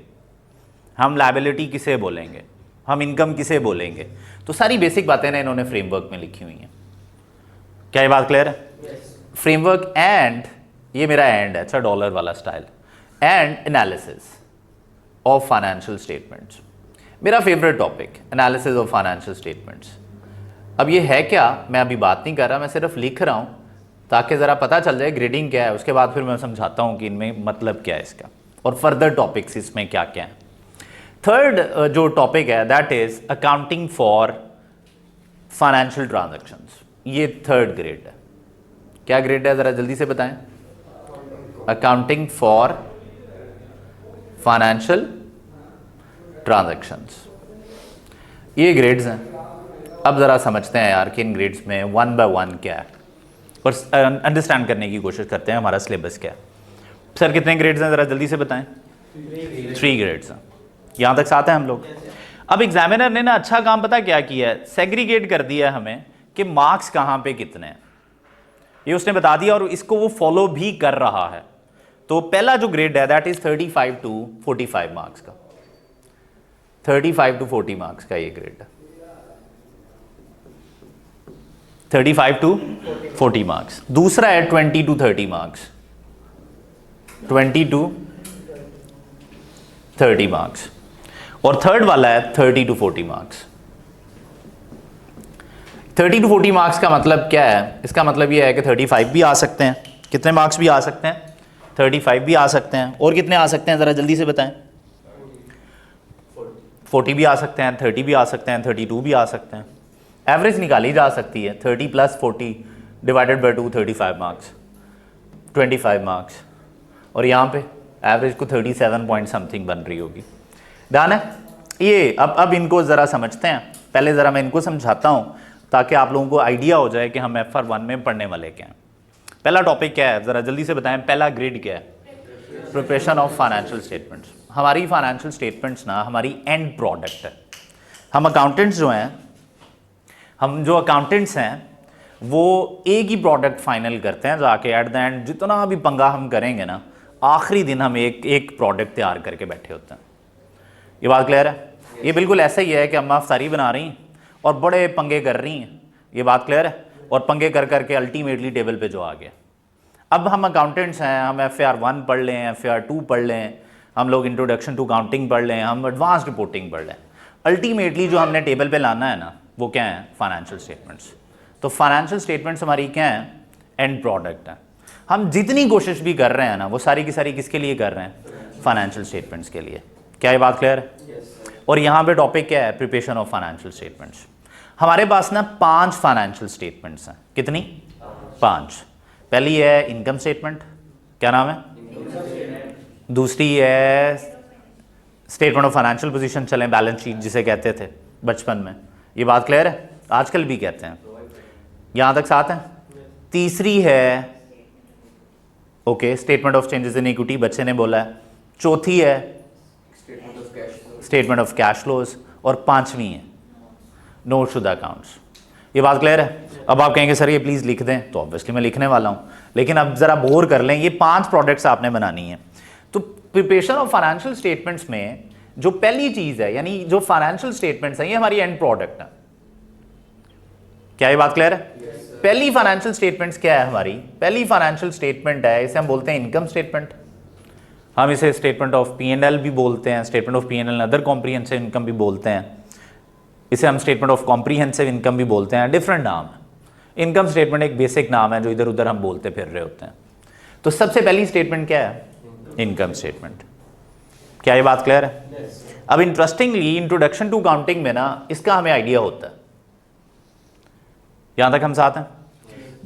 हम लायबिलिटी किसे बोलेंगे, हम इनकम किसे बोलेंगे। तो सारी बेसिक बातें ना इन्होंने फ्रेमवर्क में लिखी हुई हैं। क्या ये बात क्लियर है? फ्रेमवर्क एंड, ये मेरा एंड है, अच्छा डॉलर वाला style, and analysis of financial statements. मेरा favourite topic analysis of financial statements. अब ये है क्या, मैं अभी बात नहीं कर रहा, मैं सिर्फ लिख रहा हूँ ताकि ज़रा पता चल जाए ग्रेडिंग क्या है। उसके बाद फिर मैं समझाता हूँ कि इनमें मतलब क्या है इसका और फर्दर टॉपिक्स इसमें क्या क्या हैं। थर्ड जो टॉपिक है that is accounting for financial transactions. ये थर्ड ग्रेड है। क्या ग्रेड है ज़रा जल्दी से बताएं? अकाउंटिंग फॉर फाइनेंशियल ट्रांजैक्शंस, ये ग्रेड्स हैं। अब ज़रा समझते हैं यार कि इन ग्रेड्स में 1 by 1 क्या है और अंडरस्टैंड करने की कोशिश करते हैं हमारा सिलेबस क्या है। सर कितने ग्रेड्स हैं ज़रा जल्दी से बताएं? 3 ग्रेड्स हैं। यहाँ तक साथ हैं हम लोग? अब एग्जामिनर ने ना अच्छा काम पता क्या किया है, सेग्रीगेट कर दिया है हमें कि मार्क्स कहाँ पे कितने हैं, ये उसने बता दिया और इसको वो फॉलो भी कर रहा है। तो पहला जो ग्रेड है दैट इज 35 to 45 मार्क्स का, 35 to 40 मार्क्स का ये ग्रेड है। 35 to 40 मार्क्स। दूसरा है 20 to 30 मार्क्स, 20 to 30 मार्क्स। और थर्ड वाला है 30 to 40 मार्क्स। 30 to 40 मार्क्स का मतलब क्या है? इसका मतलब ये है कि 35 भी आ सकते हैं। कितने मार्क्स भी आ सकते हैं? 35 भी आ सकते हैं। और कितने आ सकते हैं ज़रा जल्दी से बताएं? 40 भी आ सकते हैं, 30 भी आ सकते हैं, 32 भी आ सकते हैं। एवरेज निकाली जा सकती है 30 + 40 डिवाइडेड बाई 2, 35 मार्क्स, 25 मार्क्स। और यहाँ पे एवरेज को 37 पॉइंट समथिंग बन रही होगी। ध्यान है? ये अब इनको ज़रा समझते हैं। पहले ज़रा मैं इनको समझाता हूँ ताकि आप लोगों को आइडिया हो जाए कि हम FR1 में पढ़ने वाले क्या हैं। पहला टॉपिक क्या है ज़रा जल्दी से बताएं? पहला ग्रेड क्या है? Preparation of financial statements. हमारी फाइनेंशियल स्टेटमेंट्स ना हमारी एंड प्रोडक्ट है। हम अकाउंटेंट्स जो हैं, हम जो अकाउंटेंट्स हैं वो एक ही प्रोडक्ट फाइनल करते हैं जाके एट द एंड। जितना भी पंगा हम करेंगे ना, आखिरी दिन हम एक प्रोडक्ट तैयार करके बैठे होते हैं। ये बात क्लियर है? ये बिल्कुल ऐसा ही है कि अम्मा अफ्तारी बना रही हैं और बड़े पंगे कर रही हैं। ये बात क्लियर है? और पंगे कर करके अल्टीमेटली टेबल पे जो आ गया। अब हम अकाउंटेंट्स हैं, हम FR1 पढ़ लें, FR2 पढ़ लें, हम लोग इंट्रोडक्शन टू अकाउंटिंग पढ़ लें, हम एडवांस रिपोर्टिंग पढ़ लें, अल्टीमेटली जो हमने टेबल पे लाना है ना वो क्या है? Financial statements. तो फाइनेंशियल स्टेटमेंट्स हमारी क्या है? एंड प्रोडक्ट है। हम जितनी कोशिश भी कर रहे हैं ना वो सारी की सारी किसके लिए कर रहे हैं? फाइनेंशियल स्टेटमेंट्स के लिए। क्या ये बात क्लियर है? और यहाँ पे टॉपिक क्या है? Preparation of financial statements. हमारे पास ना 5 फाइनेंशियल स्टेटमेंट्स हैं। कितनी? 5। पहली है इनकम स्टेटमेंट, क्या नाम है? दूसरी है स्टेटमेंट ऑफ फाइनेंशियल पोजीशन, चलें बैलेंस शीट जिसे कहते थे बचपन में। ये बात क्लियर है? आजकल भी कहते हैं। यहाँ तक साथ हैं? तीसरी है okay statement of changes in equity, बच्चे ने बोला है। चौथी है स्टेटमेंट ऑफ कैश फ्लोज। और 5वीं है नोट शुदा अकाउंट्स। ये बात क्लियर है? अब आप कहेंगे सर ये प्लीज़ लिख दें, तो ऑब्वियसली मैं लिखने वाला हूँ, लेकिन अब ज़रा बोर कर लें। ये 5 प्रोडक्ट्स आपने बनानी है। तो प्रिपरेशन ऑफ फाइनेंशियल स्टेटमेंट्स में जो पहली चीज है यानी जो फाइनेंशियल स्टेटमेंट्स हैं ये हमारी एंड प्रोडक्ट है। क्या ये बात क्लियर है? पहली फाइनेंशियल स्टेटमेंट्स क्या है हमारी? पहली फाइनेंशियल स्टेटमेंट है, इसे हम बोलते हैं इनकम स्टेटमेंट। हम इसे स्टेटमेंट ऑफ P&L भी बोलते हैं, statement of P&L other comprehensive income भी बोलते हैं, इसे हम स्टेटमेंट ऑफ कॉम्प्रिहेंसिव इनकम भी बोलते हैं, डिफरेंट नाम है। इनकम स्टेटमेंट एक बेसिक नाम है जो इधर उधर हम बोलते फिर रहे होते हैं। तो सबसे पहली स्टेटमेंट क्या है? Income statement. क्या ये बात क्लियर है? अब इंटरेस्टिंगली इंट्रोडक्शन टू अकाउंटिंग में ना इसका हमें आइडिया होता है, यहां तक हम साथ हैं।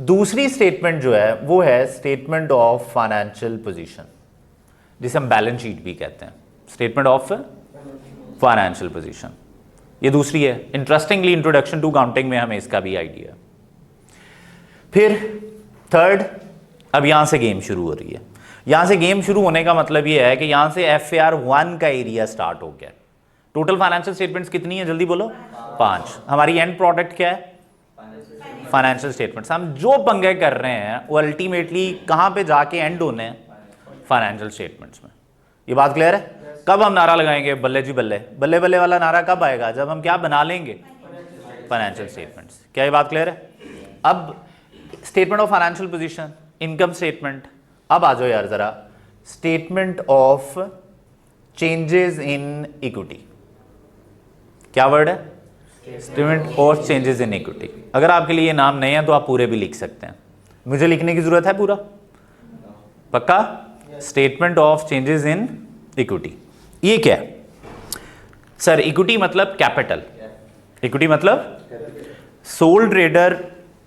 दूसरी स्टेटमेंट जो है वो है स्टेटमेंट ऑफ फाइनेंशियल पोजीशन, जिसे हम बैलेंस शीट भी कहते हैं, स्टेटमेंट ऑफ फाइनेंशियल पोजीशन, ये दूसरी है। इंटरेस्टिंगली इंट्रोडक्शन टू अकाउंटिंग में हमें इसका भी आइडिया। फिर थर्ड, अब यहां से गेम शुरू हो रही है। यहां से गेम शुरू होने का मतलब ये है कि यहां से FAR 1 का एरिया स्टार्ट हो गया। टोटल फाइनेंशियल स्टेटमेंट्स कितनी है जल्दी बोलो? 5। हमारी एंड प्रोडक्ट क्या है? Financial statements. हम जो पंगे कर रहे हैं वो अल्टीमेटली कहां पे जाके एंड होने हैं? फाइनेंशियल स्टेटमेंट्स में। ये बात क्लियर है? कब हम नारा लगाएंगे बल्ले जी बल्ले? बल्ले बल्ले वाला नारा कब आएगा? जब हम क्या बना लेंगे? Financial statements. क्या ये बात क्लियर है? अब statement of financial position, income statement. अब आ जाओ यार जरा, statement of changes in equity. क्या वर्ड है? Statement of changes in equity. अगर आपके लिए ये नाम नहीं है तो आप पूरे भी लिख सकते हैं, मुझे लिखने की जरूरत है पूरा? पक्का? Statement of changes in equity. ये क्या है सर? इक्विटी मतलब कैपिटल। इक्विटी मतलब सोल ट्रेडर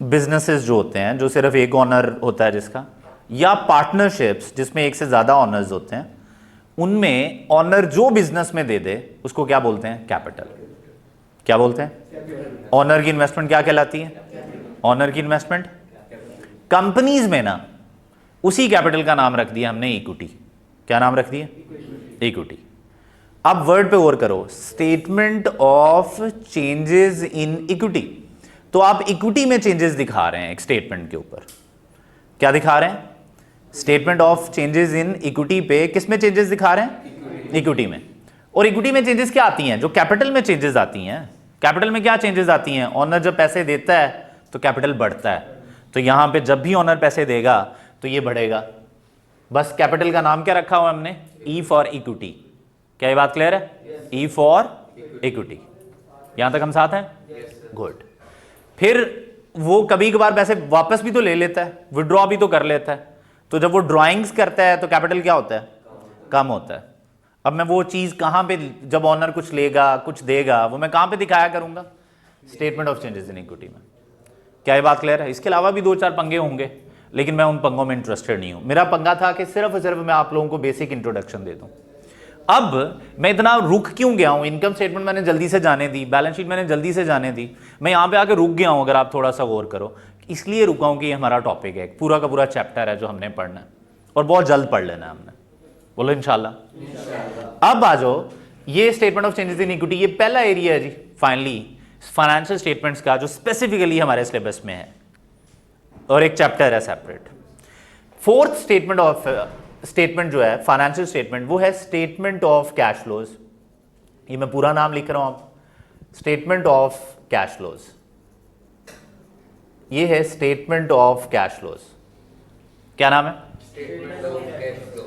बिजनेसेस जो होते हैं, जो सिर्फ एक ऑनर होता है जिसका, या पार्टनरशिप्स जिसमें एक से ज्यादा ऑनर्स होते हैं, उनमें ऑनर जो बिजनेस में दे दे उसको क्या बोलते हैं? कैपिटल। क्या बोलते हैं? ऑनर की इन्वेस्टमेंट क्या कहलाती है? ऑनर की इन्वेस्टमेंट। कंपनीज में ना उसी कैपिटल का नाम रख दिया हमने इक्विटी। क्या नाम रख दिया? इक्विटी। अब वर्ड पे गौर करो, statement of changes in equity. तो आप इक्विटी में चेंजेस दिखा रहे हैं एक स्टेटमेंट के ऊपर। क्या दिखा रहे हैं? Statement of changes in equity पे किस में चेंजेस दिखा रहे हैं? इक्विटी में। और इक्विटी में चेंजेस क्या आती हैं? जो कैपिटल में चेंजेस आती हैं। कैपिटल में क्या चेंजेस आती हैं? ऑनर जब पैसे देता है तो कैपिटल बढ़ता है, तो यहां पे जब भी ऑनर पैसे देगा तो ये बढ़ेगा। बस कैपिटल का नाम क्या रखा हुआ हमने? E for equity. क्या ये बात क्लियर है? E for equity. यहां तक हम साथ हैं? गुड। फिर वो कभी कभार पैसे वापस भी तो ले लेता है, विड्रॉ भी तो कर लेता है, तो जब वो ड्राइंग्स करता है तो कैपिटल क्या होता है? कम होता है। अब मैं वो चीज कहां पे, जब ऑनर कुछ लेगा कुछ देगा, वो मैं कहां पे दिखाया करूंगा? Statement of changes in equity में। क्या ये बात क्लियर है? इसके अलावा भी 2-4 पंगे होंगे, लेकिन मैं उन पंगों में इंटरेस्टेड नहीं हूं। मेरा पंगा था कि सिर्फ और सिर्फ मैं आप लोगों को बेसिक इंट्रोडक्शन दे दूं। अब मैं इतना रुक क्यों गया हूं? इनकम स्टेटमेंट मैंने जल्दी से जाने दी, बैलेंस शीट मैंने जल्दी से जाने दी, मैं यहां पे आके रुक गया हूं। अगर आप थोड़ा सा गौर करो, इसलिए रुका हूं कि ये हमारा टॉपिक है, पूरा का पूरा चैप्टर है जो हमने पढ़ना है, और बहुत जल्द पढ़ लेना है हमने। बोलो इंशाल्लाह। अब आ जाओ, ये statement of changes in equity, ये पहला एरिया है जी फाइनली फाइनेंशियल स्टेटमेंट्स का, जो स्पेसिफिकली हमारे सिलेबस में है और एक चैप्टर है सेपरेट। फोर्थ स्टेटमेंट जो है फाइनेंशियल स्टेटमेंट, वो है स्टेटमेंट ऑफ कैश फ्लोज। ये मैं पूरा नाम लिख रहा हूं, आप स्टेटमेंट ऑफ कैश फ्लोज। ये है स्टेटमेंट ऑफ कैश फ्लोज। क्या नाम है?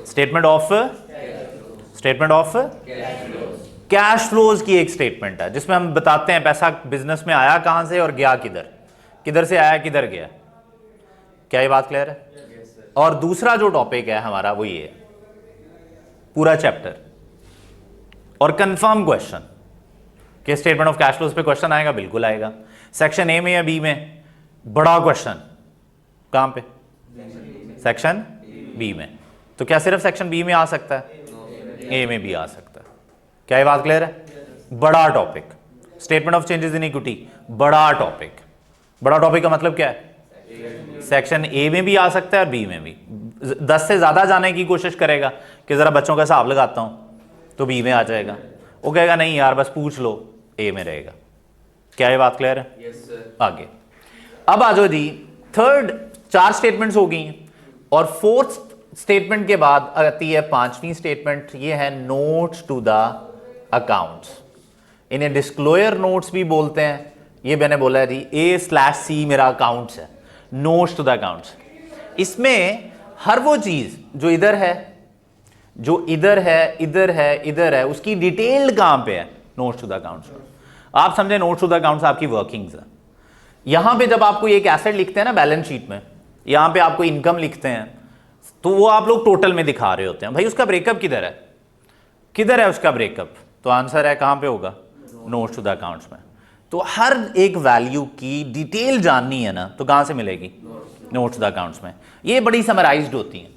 स्टेटमेंट ऑफ कैश फ्लोज की एक स्टेटमेंट है, जिसमें हम बताते हैं पैसा बिजनेस में आया कहां से और गया किधर, किधर से आया किधर गया। क्या ये बात क्लियर है? और दूसरा जो टॉपिक है हमारा वो ये है, पूरा चैप्टर और कंफर्म क्वेश्चन कि स्टेटमेंट ऑफ कैश फ्लोज पे क्वेश्चन आएगा, बिल्कुल आएगा। सेक्शन ए में या बी में? बड़ा क्वेश्चन कहां पे? सेक्शन बी में। तो क्या सिर्फ सेक्शन बी में आ सकता है? ए में भी आ सकता है। क्या ये बात क्लियर है? बड़ा topic, statement of changes in equity, बड़ा टॉपिक। बड़ा टॉपिक का मतलब क्या है? सेक्शन ए में भी आ सकता है और बी में भी। 10 से ज्यादा जाने की कोशिश करेगा कि जरा बच्चों का हिसाब लगाता हूं, तो बी में आ जाएगा। वो कहेगा नहीं यार बस पूछ लो, ए में रहेगा। क्या ये बात क्लियर है? Yes sir. आगे अब आ जाओ जी, थर्ड 4 स्टेटमेंट्स हो गई हैं, और फोर्थ स्टेटमेंट के बाद आती है 5वीं स्टेटमेंट। ये है नोट्स टू द अकाउंट्स, इन्हें डिस्क्लोजर नोट्स भी बोलते हैं। ये मैंने बोला है जी A/C मेरा अकाउंट्स है, नोट्स टू द अकाउंट्स। इसमें हर वो चीज जो इधर है, जो इधर है, इधर है, इधर है, उसकी डिटेल्ड कहां पे है? Notes to the accounts. आप समझे नोट्स टू द अकाउंट्स आपकी वर्किंग्स है। यहां पे जब आपको एक एसेट लिखते हैं ना बैलेंस शीट में, यहां पे आपको इनकम लिखते हैं, तो वो आप लोग टोटल में दिखा रहे होते हैं। भाई उसका ब्रेकअप किधर है? किधर है उसका ब्रेकअप? तो आंसर है कहां पे होगा? नोट्स टू द अकाउंट्स में। तो हर एक वैल्यू की डिटेल जाननी है ना, तो कहां से मिलेगी? नोट्स टू द अकाउंट्स में। ये बड़ी समराइज्ड होती हैं।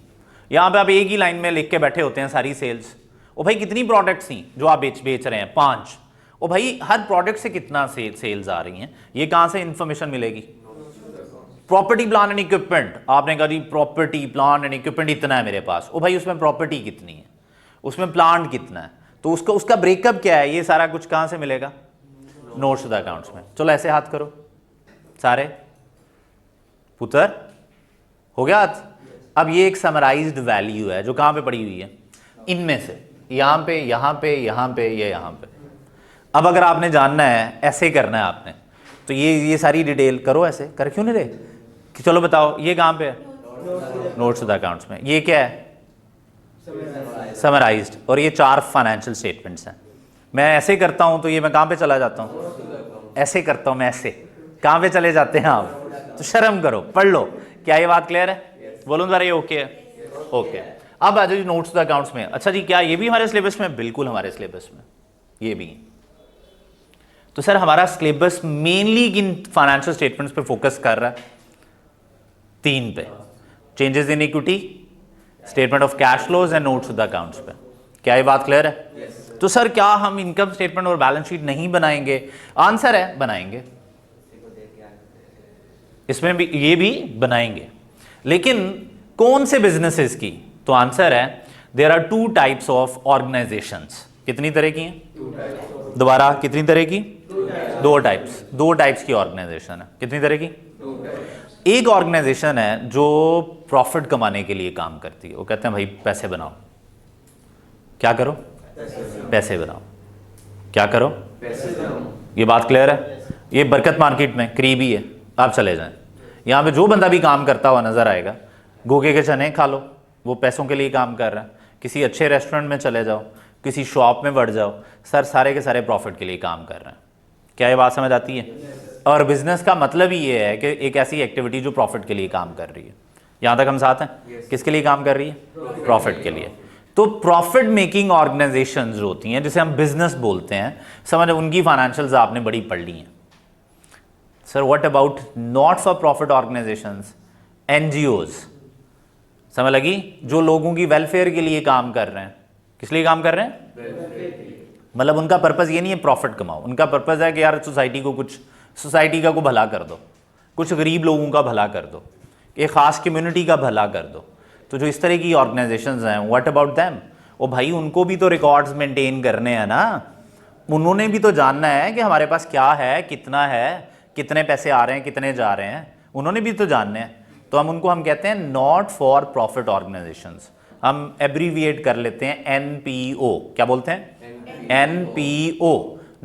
यहां पे आप एक ही लाइन में लिख के बैठे होते हैं सारी सेल्स। ओ भाई कितनी प्रोडक्ट्स थी जो आप बेच रहे हैं? 5। ओ भाई हर प्रोडक्ट से कितना सेल्स आ रही हैं, ये कहां से इंफॉर्मेशन मिलेगी? प्रॉपर्टी प्लान एंड इक्विपमेंट, आपने कहा जी प्रॉपर्टी प्लान एंड इक्विपमेंट इतना है मेरे पास। ओ भाई उसमें प्रॉपर्टी कितनी है, उसमें प्लांट कितना है, तो उसका ब्रेकअप क्या है, ये सारा कुछ कहां से मिलेगा? नोट्स टू द अकाउंट्स में। चलो ऐसे हाथ करो सारे, पुत्र हो गया हाथ। अब ये एक समराइज्ड वैल्यू है जो कहां पे पड़ी हुई है? इनमें से, यहां पे, यहां पे, यहां पे, ये यहां पे। अब अगर आपने जानना है, ऐसे करना है आपने, तो ये सारी डिटेल करो। ऐसे कर क्यों नहीं रहे कि चलो बताओ ये कहां पे है? नोट्स टू द अकाउंट्स में। ये क्या है? समराइज्ड। और ये 4 फाइनेंशियल स्टेटमेंट्स हैं। मैं ऐसे करता हूं तो ये मैं कहां पे चला जाता हूं? ऐसे करता हूं मैं, ऐसे कहां पे चले जाते हैं आप? तो शर्म करो, पढ़ लो। क्या ये बात क्लियर है? बोलो जरा ये ओके है? ओके। अब आ जाओ नोट्स टू द अकाउंट्स में। अच्छा जी क्या ये भी हमारे सिलेबस में? बिल्कुल हमारे सिलेबस में ये भी। तो सर हमारा सिलेबस मेनली किन फाइनेंशियल स्टेटमेंट्स पे फोकस कर रहा है? 3 पे, changes in equity, statement of cash flows and notes to the accounts पे। क्या ये बात क्लियर है? तो सर क्या हम इनकम स्टेटमेंट और बैलेंस शीट नहीं बनाएंगे? आंसर है बनाएंगे, इसमें भी ये भी बनाएंगे, लेकिन कौन से बिजनेसेस की? तो आंसर है there are 2 types of organisations. कितनी तरह की हैं? दोबारा कितनी तरह की? 2 टाइप्स की ऑर्गेनाइजेशन है। कितनी तरह की? एक ऑर्गेनाइजेशन है जो प्रॉफिट कमाने के लिए काम करती है। वो कहते हैं भाई पैसे बनाओ। क्या करो? पैसे बनाओ। क्या करो? पैसे बनाओ। ये बात क्लियर है? ये बरकत मार्केट में करीबी है, आप चले जाएं, यहाँ पे जो बंदा भी काम करता हुआ नजर आएगा, गोगे के चने खा लो, वो पैसों के लिए काम कर रहा है। किसी अच्छे रेस्टोरेंट में चले जाओ, किसी शॉप में बढ़ जाओ, सर सारे के सारे प्रॉफिट के लिए काम कर रहे हैं। क्या ये बात समझ आती है? और बिजनेस का मतलब ही ये है कि एक ऐसी एक्टिविटी जो प्रॉफिट के लिए काम कर रही है। यहाँ तक हम साथ हैं? किसके लिए काम कर रही है? प्रॉफिट के लिए। तो प्रॉफिट मेकिंग ऑर्गेनाइजेशंस जो होती हैं, जिसे हम बिजनेस बोलते हैं, समझ उनकी फाइनेंशियल्स आपने बड़ी पढ़ ली हैं। Sir what about not for profit organisations, NGOs? समझ लगी? जो लोगों की वेलफेयर के लिए काम कर रहे हैं। किस लिए काम कर रहे हैं? मतलब उनका पर्पस ये नहीं है प्रॉफिट कमाओ, उनका पर्पस है कि यार सोसाइटी का को भला कर दो, कुछ गरीब लोगों का भला कर दो, एक खास कम्युनिटी का भला कर दो। तो जो इस तरह की ऑर्गेनाइजेशंस हैं, व्हाट अबाउट देम? ओ भाई उनको भी तो रिकॉर्ड्स मेंटेन करने हैं ना, उन्होंने भी तो जानना है कि हमारे पास क्या है, कितना है, कितने पैसे आ रहे हैं, कितने जा रहे हैं, उन्होंने भी तो जानने हैं। तो हम कहते हैं नॉट फॉर प्रॉफिट ऑर्गेनाइजेशंस। हम एब्रीविएट कर लेते हैं एनपीओ। क्या बोलते हैं? NPO,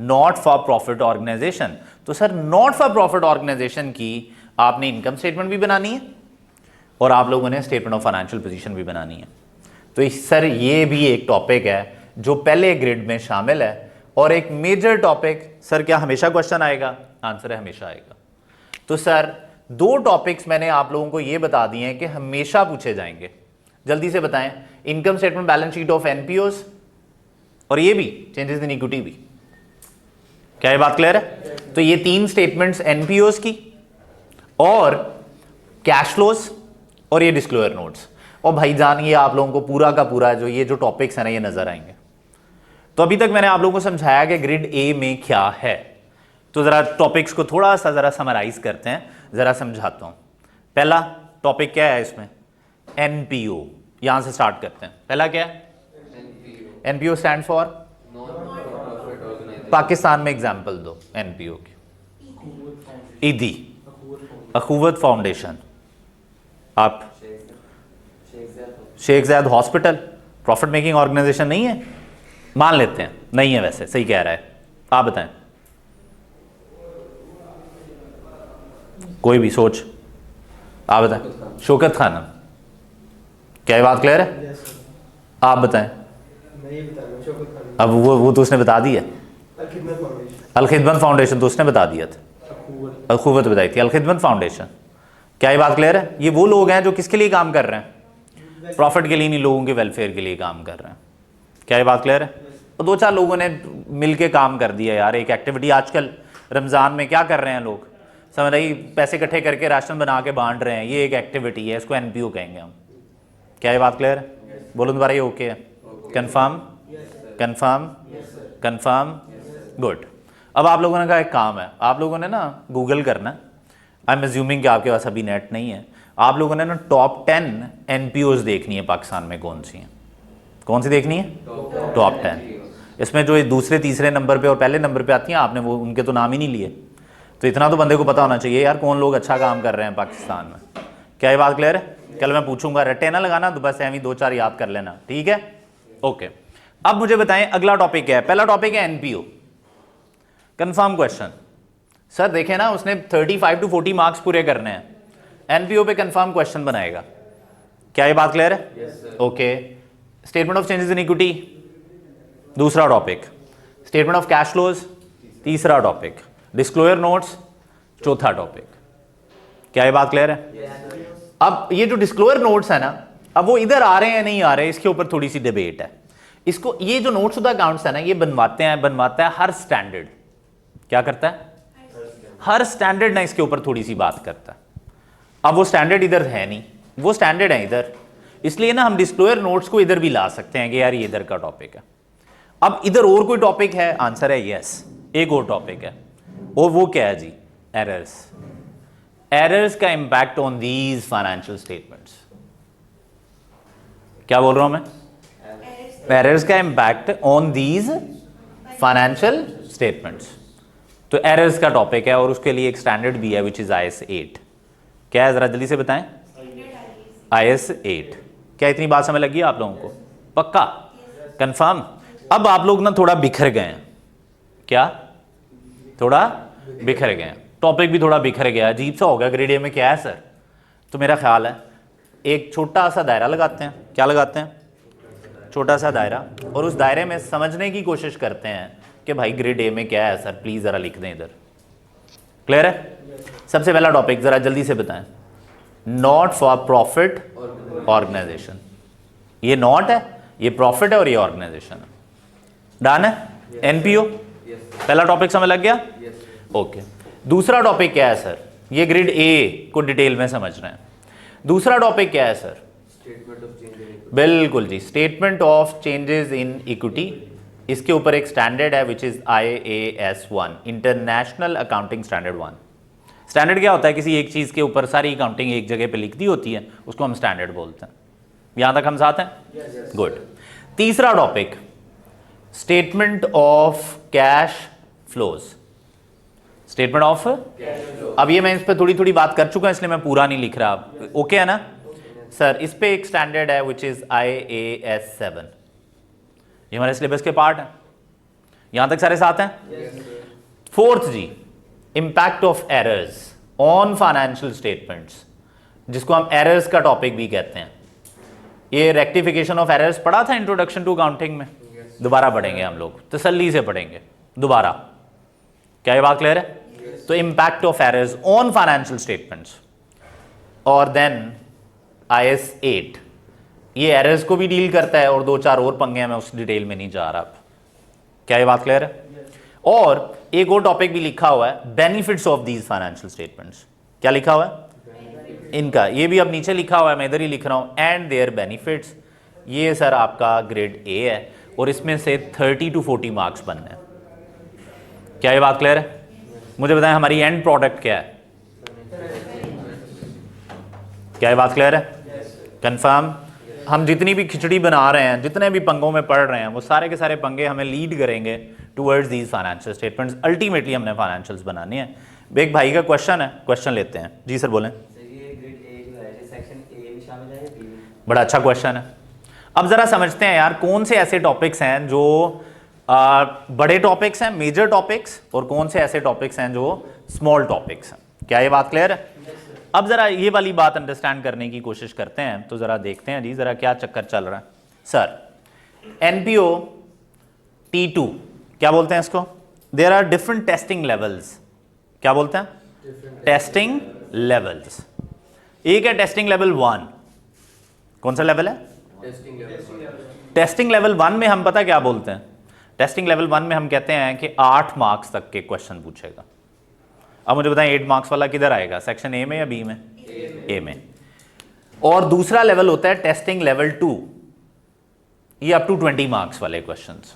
not for profit organisation. तो sir not for profit organisation की आपने इनकम स्टेटमेंट भी बनानी है और आप लोगों ने स्टेटमेंट ऑफ फाइनेंशियल पोजीशन भी बनानी है। तो सर ये भी एक टॉपिक है जो पहले ग्रेड में शामिल है और एक मेजर टॉपिक। सर क्या हमेशा क्वेश्चन आएगा? आंसर है हमेशा आएगा। तो सर 2 टॉपिक्स मैंने आप लोगों को ये बता दिए हैं कि हमेशा पूछे जाएंगे। जल्दी से बताएं, income statement balance sheet of NPOs, और ये भी चेंजेस इन इक्विटी भी। क्या ये बात क्लियर है? तो ये 3 स्टेटमेंट्स एनपीओस की और कैश फ्लोस और ये डिस्क्लोजर नोट्स। और भाईजान ये आप लोगों को पूरा का पूरा जो टॉपिक्स है ना, ये नजर आएंगे। तो अभी तक मैंने आप लोगों को समझाया कि ग्रिड ए में क्या है। तो जरा टॉपिक्स को थोड़ा सा जरा समराइज करते हैं, जरा समझाता हूं। पहला टॉपिक क्या है इसमें? एनपीओ। यहां से स्टार्ट करते हैं। पहला क्या है? NPO stand for? पाकिस्तान में एग्जाम्पल दो एनपीओ की। ईदी, अखुवत फाउंडेशन, आप शेख ज़ैद हॉस्पिटल प्रॉफिट मेकिंग ऑर्गेनाइजेशन नहीं है? मान लेते हैं नहीं है, वैसे सही कह रहा है, आप बताएं कोई भी सोच, आप बताएं। शौकत खानम, क्या ये बात क्लियर है? आप बताएं। अब वो तो उसने बता दिया, अल-खिदमत फाउंडेशन तो उसने बता दिया था, अखुवत बताई थी, अल-खिदमत फाउंडेशन। क्या ये बात क्लियर है? ये वो लोग हैं जो किसके लिए काम कर रहे हैं? प्रॉफिट के लिए नहीं, लोगों के वेलफेयर के लिए काम कर रहे हैं। क्या ये बात क्लियर है? तो 2-4 लोगों ने मिलके काम कर दिया यार, एक एक्टिविटी। आजकल रमज़ान में क्या कर रहे हैं लोग, समझ रही, पैसे इकट्ठे करके राशन बना के बांट रहे हैं, ये एक एक्टिविटी है, इसको एनपीओ कहेंगे हम। क्या ये बात क्लियर है? बोलो दोबारा, ये ओके है? Confirm, confirm, confirm, good. अब आप लोगों ने का एक काम है, आप लोगों ने ना गूगल करना, आई एम अज्यूमिंग कि आपके पास अभी नेट नहीं है, आप लोगों ने ना टॉप 10 एनपीओज देखनी है पाकिस्तान में, कौन सी हैं, कौन सी देखनी है? टॉप 10। इसमें जो दूसरे तीसरे नंबर पे और पहले नंबर पे आती हैं, आपने वो उनके तो नाम ही नहीं लिए, तो इतना तो बंदे को पता होना चाहिए यार कौन लोग अच्छा काम कर रहे हैं पाकिस्तान में। क्या ये बात क्लियर है? कल मैं पूछूंगा, रट्टे ना लगाना, तो बस ऐवी 2-4 याद कर लेना, ठीक है? ओके। अब मुझे बताएं अगला टॉपिक क्या है? पहला टॉपिक है एनपीओ, कंफर्म क्वेश्चन। सर देखें ना, उसने 35 to 40 मार्क्स पूरे करने हैं, एनपीओ पे कंफर्म क्वेश्चन बनाएगा। क्या ये बात क्लियर है? Okay. Statement of changes in equity, दूसरा topic. Statement of cash flows, तीसरा टॉपिक। डिस्क्लोजर नोट्स, चौथा टॉपिक। क्या ये बात क्लियर है? अब ये जो डिस्क्लोजर नोट्स है ना, अब वो इधर आ रहे हैं नहीं आ रहे, इसके ऊपर थोड़ी सी डिबेट है। इसको, ये जो नोट्स ऑफ द अकाउंट्स है ना, ये बनवाता है हर स्टैंडर्ड। क्या करता है? हर स्टैंडर्ड ना इसके ऊपर थोड़ी सी बात करता है। अब वो स्टैंडर्ड इधर है नहीं, वो स्टैंडर्ड है इधर, इसलिए ना हम डिस्क्लोजर नोट्स को इधर भी ला सकते हैं कि यार ये इधर का टॉपिक है। अब इधर और कोई टॉपिक है? आंसर है यस, एक और टॉपिक है, और वो क्या है जी? एरर्स। एरर्स का impact on these financial statements. क्या बोल रहा हूं मैं? एरर्स का impact on these financial statements. तो एरर्स का टॉपिक है, और उसके लिए एक स्टैंडर्ड भी है विच इज IS 8। क्या है, जरा जल्दी से बताएं। IS 8। क्या इतनी बात समझ लगी आप लोगों को? पक्का, कंफर्म? अब आप लोग ना थोड़ा बिखर गए हैं। क्या? थोड़ा बिखर गए हैं, टॉपिक भी थोड़ा बिखर गया, अजीब सा हो गया। ग्रेड ए में क्या है सर? तो मेरा ख्याल है एक छोटा सा दायरा लगाते हैं। क्या लगाते हैं? छोटा सा दायरा, और उस दायरे में समझने की कोशिश करते हैं कि भाई ग्रेड ए में क्या है सर, प्लीज जरा लिख दें इधर। क्लियर है? सबसे पहला टॉपिक जरा जल्दी से बताएं, नॉट फॉर प्रॉफिट ऑर्गेनाइजेशन। ये नॉट है, ये प्रॉफिट है, और ये ऑर्गेनाइजेशन है। डन है? एनपीओ पहला टॉपिक समझ लग गया? ओके। दूसरा टॉपिक क्या है सर? ये ग्रेड ए को डिटेल में समझ रहे हैं। दूसरा टॉपिक क्या है सर? बिल्कुल जी, statement of changes in equity. इसके ऊपर एक स्टैंडर्ड है which is IAS 1, international accounting standard 1। Standard क्या होता है? किसी एक चीज के ऊपर सारी अकाउंटिंग एक जगह पे लिख दी होती है, उसको हम स्टैंडर्ड बोलते हैं। यहां तक हम साथ हैं? गुड। तीसरा topic, statement of cash flows. Statement of, अब ये मैं इस पर थोड़ी थोड़ी बात कर चुका हूं, इसलिए मैं पूरा नहीं लिख रहा। ओके है ना सर? इस पे एक स्टैंडर्ड है विच इज IAS 7। ये हमारे सिलेबस के पार्ट है। यहां तक सारे साथ हैं? फोर्थ जी, impact of errors on financial statements, जिसको हम एरर्स का टॉपिक भी कहते हैं। ये रेक्टिफिकेशन ऑफ एरर्स पढ़ा था इंट्रोडक्शन टू अकाउंटिंग में, दोबारा पढ़ेंगे हम लोग, तसल्ली से पढ़ेंगे दोबारा। क्या ये बात क्लियर है? तो impact of errors on financial statements, और देन IS 8 ये एरर्स को भी डील करता है, और 2-4 और पंगे हैं, मैं उस डिटेल में नहीं जा रहा। क्या ये बात क्लियर है? और एक और टॉपिक भी लिखा हुआ है, benefits of these financial statements. क्या लिखा हुआ है इनका? ये भी अब नीचे लिखा हुआ है, मैं इधर ही लिख रहा हूं, एंड देयर बेनिफिट्स। ये सर आपका ग्रेड ए है, और इसमें से 30 to 40 मार्क्स बनने हैं। क्या ये बात क्लियर है? मुझे बताएं हमारी एंड प्रोडक्ट क्या है? क्या ये बात क्लियर है? कंफर्म? हम जितनी भी खिचड़ी बना रहे हैं, जितने भी पंगों में पढ़ रहे हैं, वो सारे के सारे पंगे हमें लीड करेंगे towards these financial statements. Ultimately हमने फाइनेंशियल्स बनाने हैं। एक भाई का क्वेश्चन है, क्वेश्चन लेते हैं जी। सर बोलें। सर ये ग्रेड ए जो है, सेक्शन ए में शामिल है या बी में? बड़ा अच्छा क्वेश्चन है। अब जरा समझते हैं यार कौन से ऐसे टॉपिक्स हैं जो बड़े टॉपिक्स हैं, मेजर टॉपिक्स, और कौन से ऐसे टॉपिक्स हैं जो स्मॉल टॉपिक्स हैं। क्या ये बात क्लियर है? अब जरा ये वाली बात अंडरस्टैंड करने की कोशिश करते हैं, तो जरा देखते हैं जी जरा क्या चक्कर चल रहा है। सर एनपीओ T2 क्या बोलते हैं इसको? There are different testing levels. क्या बोलते हैं? Testing levels. एक है टेस्टिंग लेवल 1। कौन सा लेवल है? टेस्टिंग लेवल 1 में हम पता क्या बोलते हैं? टेस्टिंग लेवल 1 में हम कहते हैं कि 8 मार्क्स तक के क्वेश्चन पूछेगा। अब मुझे बताएं 8 मार्क्स वाला किधर आएगा, सेक्शन ए में या बी में? ए में। और दूसरा लेवल होता है टेस्टिंग लेवल 2, ये अप टू 20 मार्क्स वाले क्वेश्चंस।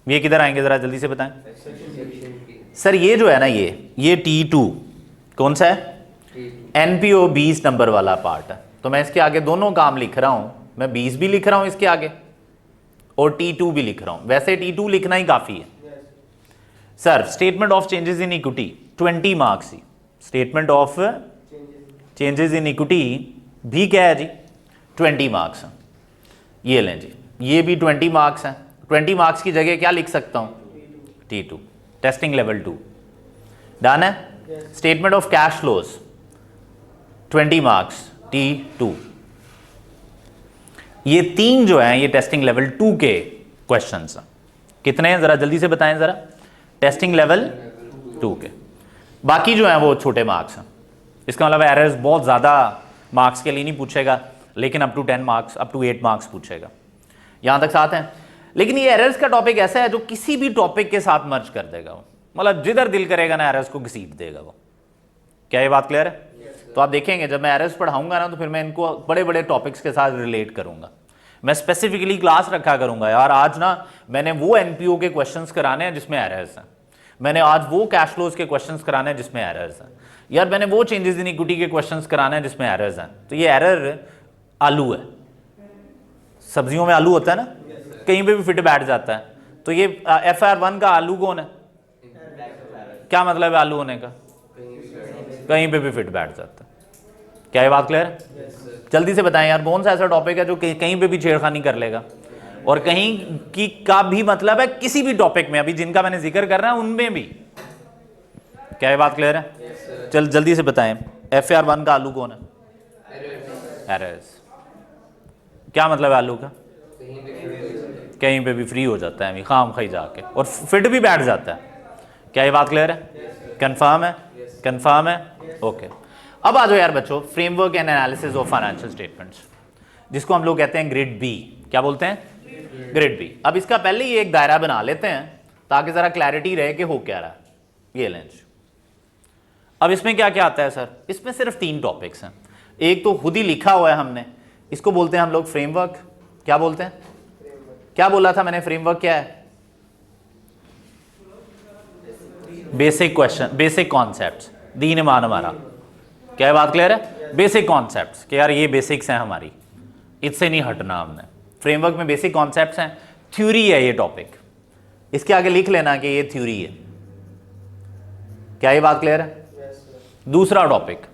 ये किधर आएंगे जरा जल्दी से बताएं। सर ये जो है ना, ये T2 कौन सा है? एनपीओ 20 नंबर वाला पार्ट है। तो मैं इसके आगे दोनों काम लिख रहा हूं, मैं 20 भी लिख रहा हूं इसके आगे और T2 भी लिख रहा हूं। वैसे T2 लिखना ही काफी है। Sir statement of changes in equity 20 marks he. Statement of changes in equity भी क्या है जी? 20 मार्क्स। ये लें जी, ये भी 20 मार्क्स हैं। 20 मार्क्स की जगह क्या लिख सकता हूं? T2 testing level 2। डन है? Statement of cash flows 20 marks T2। ये 3 जो हैं ये टेस्टिंग लेवल 2 के क्वेश्चंस हैं। कितने हैं जरा जल्दी से बताएं जरा? टेस्टिंग लेवल 2 के। बाकी जो हैं वो छोटे मार्क्स हैं। इसका मतलब एरर्स बहुत ज़्यादा मार्क्स के लिए नहीं पूछेगा, लेकिन up to 10 marks, up to 8 marks पूछेगा। यहां तक साथ हैं। लेकिन ये एरर्स का टॉपिक ऐसा है जो किसी भी टॉपिक के साथ मर्ज कर देगा वो, मतलब जिधर दिल करेगा ना एरर्स को घसीट देगा वो। क्या ये बात क्लियर है? तो आप देखेंगे जब मैं एरर्स पढ़ाऊंगा ना, तो फिर मैं इनको बड़े बड़े टॉपिक्स के साथ रिलेट करूंगा। मैं स्पेसिफिकली क्लास रखा करूंगा, यार आज ना मैंने वो एनपीओ के क्वेश्चंस कराने हैं जिसमें एरर्स हैं, मैंने आज वो कैश फ्लोज के क्वेश्चंस कराने हैं जिसमें एरर्स हैं, यार मैंने वो चेंजेस इन इक्विटी के क्वेश्चंस कराने हैं जिसमें एरर्स हैं। तो ये एरर आलू है, सब्जियों में आलू होता है ना, कहीं पे भी फिट बैठ जाता है। तो ये FR1 का आलू कौन है? क्या मतलब है आलू होने का? कहीं पे भी फिट बैठ जाता है। क्या ये बात क्लियर है? जल्दी से बताएं यार कौन सा ऐसा टॉपिक है जो कहीं पे भी छेड़खानी कर लेगा, और कहीं की का भी मतलब है किसी भी टॉपिक में, अभी जिनका मैंने जिक्र कर रहा है उनमें भी। क्या ये बात क्लियर है? चल जल्दी से बताएं FR1 का आलू कौन है? एरर्स। क्या मतलब है आलू का? कहीं पे भी फ्री हो जाता है खाम खाई जाके, और फिट भी बैठ जाता है। क्या ये बात क्लियर है? कंफर्म है? कंफर्म है? ओके। अब आ जाओ यार बच्चों, framework and analysis of financial statements, जिसको हम लोग कहते हैं ग्रिड बी। क्या बोलते हैं? Grid B. अब इसका पहले ही एक दायरा बना लेते हैं ताकि जरा क्लैरिटी रहे कि हो क्या रहा है। ये लेंज। अब इसमें क्या क्या आता है सर? इसमें सिर्फ 3 टॉपिक्स हैं। एक तो खुद ही लिखा हुआ है हमने, इसको बोलते हैं हम लोग फ्रेमवर्क। क्या बोलते हैं? क्या बोला था मैंने? फ्रेमवर्क क्या है? बेसिक क्वेश्चन, बेसिक कॉन्सेप्ट्स, दीन ईमान हमारा। क्या है बात क्लियर है? बेसिक कॉन्सेप्ट्स कि यार ये बेसिक्स हैं हमारी, इससे नहीं हटना हमने। फ्रेमवर्क में बेसिक कॉन्सेप्ट्स हैं, थ्योरी है ये टॉपिक, इसके आगे लिख लेना कि ये थ्योरी है। क्या ये बात क्लियर है? दूसरा टॉपिक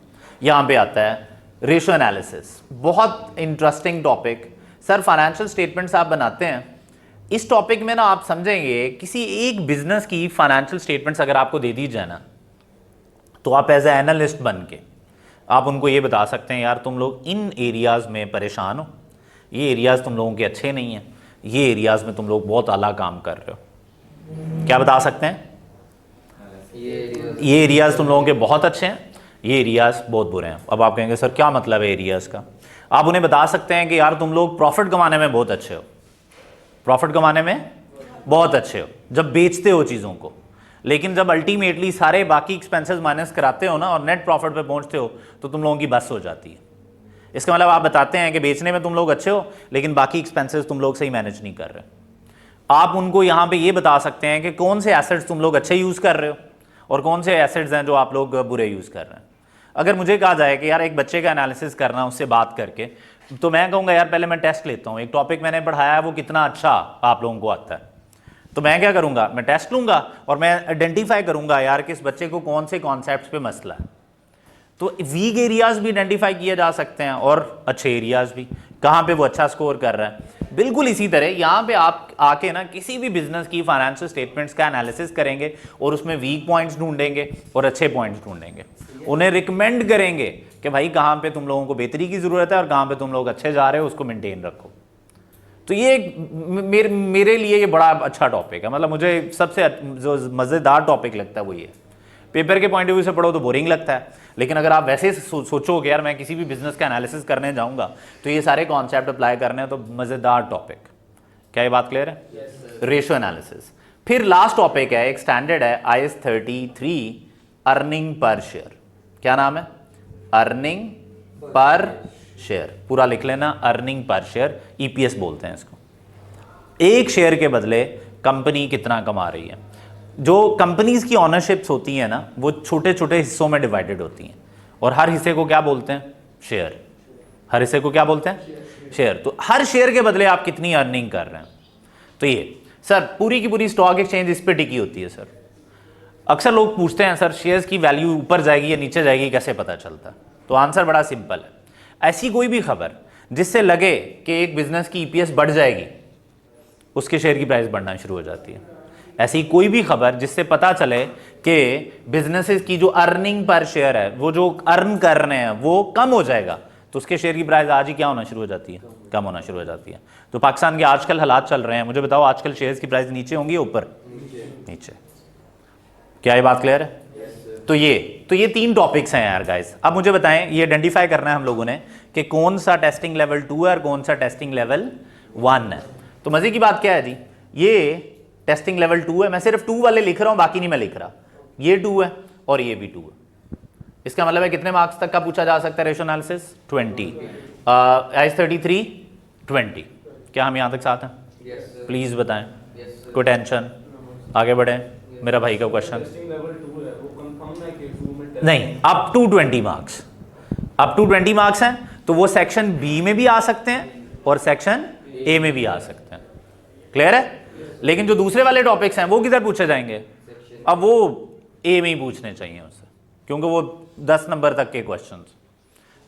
यहां पे आता है रेशियो एनालिसिस। बहुत interesting topic. Sir financial statements आप बनाते हैं, इस टॉपिक में ना आप समझेंगे किसी एक बिजनेस की फाइनेंशियल स्टेटमेंट्स अगर आपको दे दी जाए ना, तो आप एज ए एनालिस्ट बन के आप उनको ये बता सकते हैं यार तुम लोग इन एरियाज में परेशान हो, ये एरियाज तुम लोगों के अच्छे नहीं हैं, ये एरियाज में तुम लोग बहुत आला काम कर रहे हो। क्या बता सकते हैं? ये एरियाज तुम लोगों के बहुत अच्छे हैं, ये एरियाज बहुत बुरे हैं। अब आप कहेंगे सर क्या मतलब है एरियाज का? आप उन्हें बता सकते हैं कि यार तुम लोग प्रॉफिट कमाने में बहुत अच्छे हो, प्रॉफिट कमाने में बहुत अच्छे हो जब बेचते हो चीज़ों को, लेकिन जब अल्टीमेटली सारे बाकी एक्सपेंसेस माइनस कराते हो ना और नेट प्रॉफिट पे पहुंचते हो तो तुम लोगों की बस हो जाती है। इसका मतलब आप बताते हैं कि बेचने में तुम लोग अच्छे हो लेकिन बाकी एक्सपेंसेस तुम लोग सही मैनेज नहीं कर रहे। आप उनको यहाँ पे ये बता सकते हैं कि कौन से एसेट्स तुम लोग अच्छे यूज़ कर रहे हो और कौन से एसेट्स हैं जो आप लोग बुरे यूज़ कर रहे हैं। अगर मुझे कहा जाए कि यार एक बच्चे का एनालिसिस करना, उससे बात करके, तो मैं कहूँगा यार पहले मैं टेस्ट लेता हूँ, एक टॉपिक मैंने पढ़ाया है वो कितना अच्छा आप लोगों को आता है, तो मैं क्या करूँगा, मैं टेस्ट लूँगा और मैं आइडेंटिफाई करूँगा यार कि इस बच्चे को कौन से कॉन्सेप्ट्स पे मसला है। तो वीक एरियाज भी आइडेंटिफाई किए जा सकते हैं और अच्छे एरियाज भी, कहाँ पे वो अच्छा स्कोर कर रहा है। बिल्कुल इसी तरह यहाँ पे आप आके ना किसी भी बिजनेस की फाइनेंशियल स्टेटमेंट्स का एनालिसिस करेंगे और उसमें वीक पॉइंट्स ढूंढेंगे और अच्छे पॉइंट्स ढूंढेंगे, उन्हें रिकमेंड करेंगे कि भाई कहाँ पे तुम लोगों को बेहतरी की ज़रूरत है और कहाँ पे तुम लोग अच्छे जा रहे हो, उसको मेंटेन रखो। तो ये मेरे लिए ये बड़ा अच्छा टॉपिक है, मतलब मुझे सबसे जो मज़ेदार टॉपिक लगता है वो ये। पेपर के पॉइंट ऑफ व्यू से पढ़ो तो बोरिंग लगता है, लेकिन अगर आप वैसे सोचो कि यार मैं किसी भी बिजनेस का एनालिसिस करने जाऊंगा तो ये सारे कॉन्सेप्ट अप्लाई करने हैं, तो मज़ेदार टॉपिक। क्या ये बात क्लियर है? Ratio analysis. फिर लास्ट टॉपिक है, एक स्टैंडर्ड है IAS 33 अर्निंग पर शेयर। क्या नाम है? Earning per share. पूरा लिख लेना, अर्निंग पर शेयर, EPS बोलते हैं इसको। एक शेयर के बदले कंपनी कितना कमा रही है। जो कंपनीज की ऑनरशिप्स होती है ना, वो छोटे छोटे हिस्सों में डिवाइडेड होती हैं और हर हिस्से को क्या बोलते हैं? शेयर। हर हिस्से को क्या बोलते हैं? शेयर। तो हर शेयर के बदले आप कितनी अर्निंग कर रहे हैं। तो ये सर पूरी की पूरी स्टॉक एक्सचेंज इस पे टिकी होती है। सर अक्सर लोग पूछते हैं सर शेयर्स की वैल्यू ऊपर जाएगी या नीचे जाएगी, कैसे पता चलता? तो आंसर बड़ा सिंपल है, ऐसी कोई भी खबर जिससे लगे कि एक बिजनेस की EPS बढ़ जाएगी, उसके शेयर की प्राइस बढ़ना शुरू हो जाती है। ऐसी कोई भी खबर जिससे पता चले कि बिजनेसेस की जो अर्निंग पर शेयर है, वो जो अर्न कर रहे हैं वो कम हो जाएगा, तो उसके शेयर की प्राइस आज ही क्या होना शुरू हो जाती है? कम होना शुरू हो जाती है। तो पाकिस्तान के आजकल हालात चल रहे हैं, मुझे बताओ आजकल शेयर्स की प्राइस नीचे होंगी या ऊपर? नीचे। क्या ये बात क्लियर है? तो ये 3 टॉपिक्स हैं यार गाइस। अब मुझे बताएं, ये आइडेंटिफाई करना है हम लोगों ने कि कौन सा टेस्टिंग लेवल 2 है और कौन सा टेस्टिंग लेवल 1 है। तो मजे की बात क्या है जी, ये टेस्टिंग लेवल 2 है। मैं सिर्फ 2 वाले लिख रहा हूं, बाकी नहीं मैं लिख रहा। ये 2 है और ये भी 2 है। इसका मतलब है कितने मार्क्स तक का पूछा जा सकता है रेशियो एनालिसिस? 20। IAS 33 20। क्या हम यहां तक साथ हैं? प्लीज बताएं। कोई टेंशन? आगे बढ़े। मेरा भाई का क्वेश्चन नहीं, up to 20 marks. Up to 20 marks हैं, तो वो सेक्शन बी में भी आ सकते हैं और सेक्शन ए में भी आ सकते हैं। क्लियर है? लेकिन जो दूसरे वाले टॉपिक्स हैं वो किधर पूछे जाएंगे? अब वो ए में ही पूछने चाहिए उससे, क्योंकि वो 10 नंबर तक के क्वेश्चंस।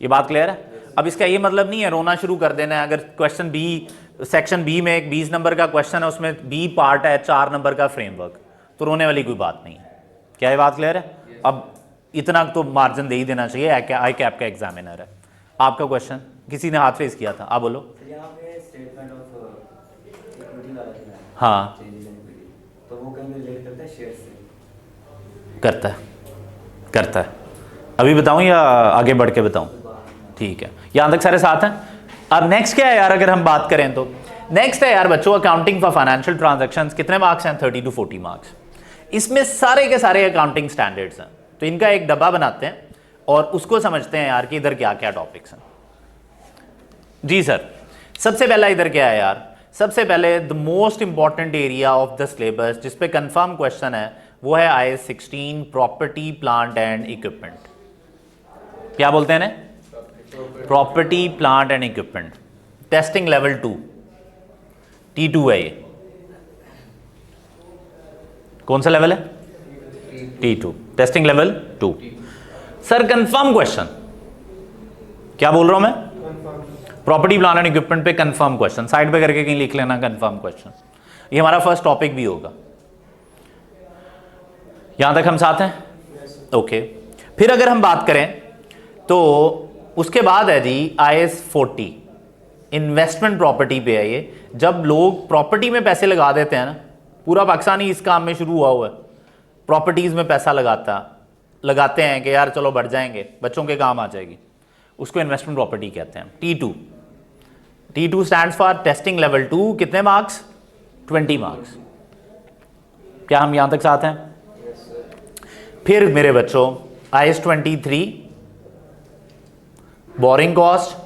ये बात क्लियर है? अब इसका ये मतलब नहीं है रोना शुरू कर देना है। अगर क्वेश्चन बी, सेक्शन बी में एक 20 नंबर का क्वेश्चन है, उसमें बी पार्ट है 4 नंबर का फ्रेमवर्क, तो रोने वाली कोई बात नहीं है। क्या ये बात क्लियर है? अब इतना तो मार्जिन दे ही देना चाहिए, आई कैप का एग्जामिनर है। आपका क्वेश्चन किसी ने हाथ रेज किया था, आप बोलो। हाँ, तो वो कहीं रिलेट करता है शेयर से? करता है। अभी बताऊं या आगे बढ़ के बताऊं? ठीक है, यहां तक सारे साथ हैं। अब नेक्स्ट क्या है यार, अगर हम बात करें तो नेक्स्ट है यार बच्चों अकाउंटिंग फॉर फाइनेंशियल ट्रांजैक्शंस। कितने मार्क्स हैं? 30 to 40 मार्क्स। इसमें सारे के सारे अकाउंटिंग स्टैंडर्ड्स हैं, तो इनका एक डब्बा बनाते हैं और उसको समझते हैं यार कि इधर क्या क्या टॉपिक्स हैं। जी सर, सबसे पहला इधर क्या है यार? सबसे पहले the most important area of the syllabus जिस पे कंफर्म क्वेश्चन है वो है IAS 16 property plant and equipment. क्या बोलते हैं ना? Property plant and equipment. Testing level 2 T2 है। ये कौन सा लेवल है? T2। Testing level 2। Sir confirm question, क्या बोल रहा हूं मैं? प्रॉपर्टी प्लान एंड इक्विपमेंट पे कंफर्म क्वेश्चन, साइड पे करके कहीं लिख लेना कंफर्म क्वेश्चन। ये हमारा फर्स्ट टॉपिक भी होगा। यहां तक हम साथ हैं? ओके। फिर अगर हम बात करें तो उसके बाद है जी IAS 40 इन्वेस्टमेंट प्रॉपर्टी पे है। ये जब लोग प्रॉपर्टी में पैसे लगा देते हैं ना, पूरा पाकिस्तान ही इस काम में शुरू हुआ हुआ है, प्रॉपर्टीज में पैसा लगाते हैं कि यार चलो बढ़ जाएंगे, बच्चों के काम आ जाएगी, उसको इन्वेस्टमेंट प्रॉपर्टी कहते हैं। T2 stands for testing level 2। कितने मार्क्स? 20 मार्क्स। क्या हम यहां तक साथ हैं? फिर मेरे बच्चों IAS 23 बोरिंग कॉस्ट,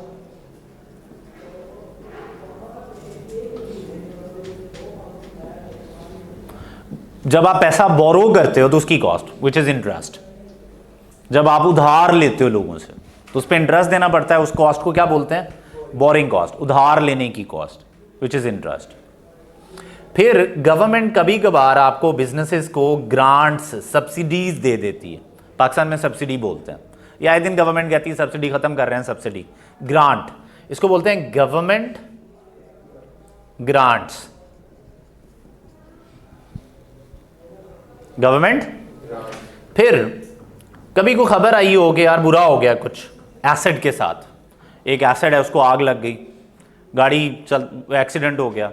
जब आप पैसा बोरो करते हो तो उसकी कॉस्ट विच इज इंटरेस्ट। जब आप उधार लेते हो लोगों से तो उस पर इंटरेस्ट देना पड़ता है, उस कॉस्ट को क्या बोलते हैं? बोरिंग कॉस्ट, उधार लेने की कॉस्ट विच इज इंटरेस्ट। फिर गवर्नमेंट कभी कभार आपको बिजनेसेस को ग्रांट्स, सब्सिडीज दे देती है। पाकिस्तान में सब्सिडी बोलते हैं, या आए दिन गवर्नमेंट कहती है सब्सिडी खत्म कर रहे हैं, सब्सिडी, ग्रांट, इसको बोलते हैं गवर्नमेंट ग्रांट्स, गवर्नमेंट। फिर कभी को खबर आई हो कि यार बुरा हो गया कुछ एसिड के साथ, एक एसिड है उसको आग लग गई, गाड़ी चल एक्सीडेंट हो गया।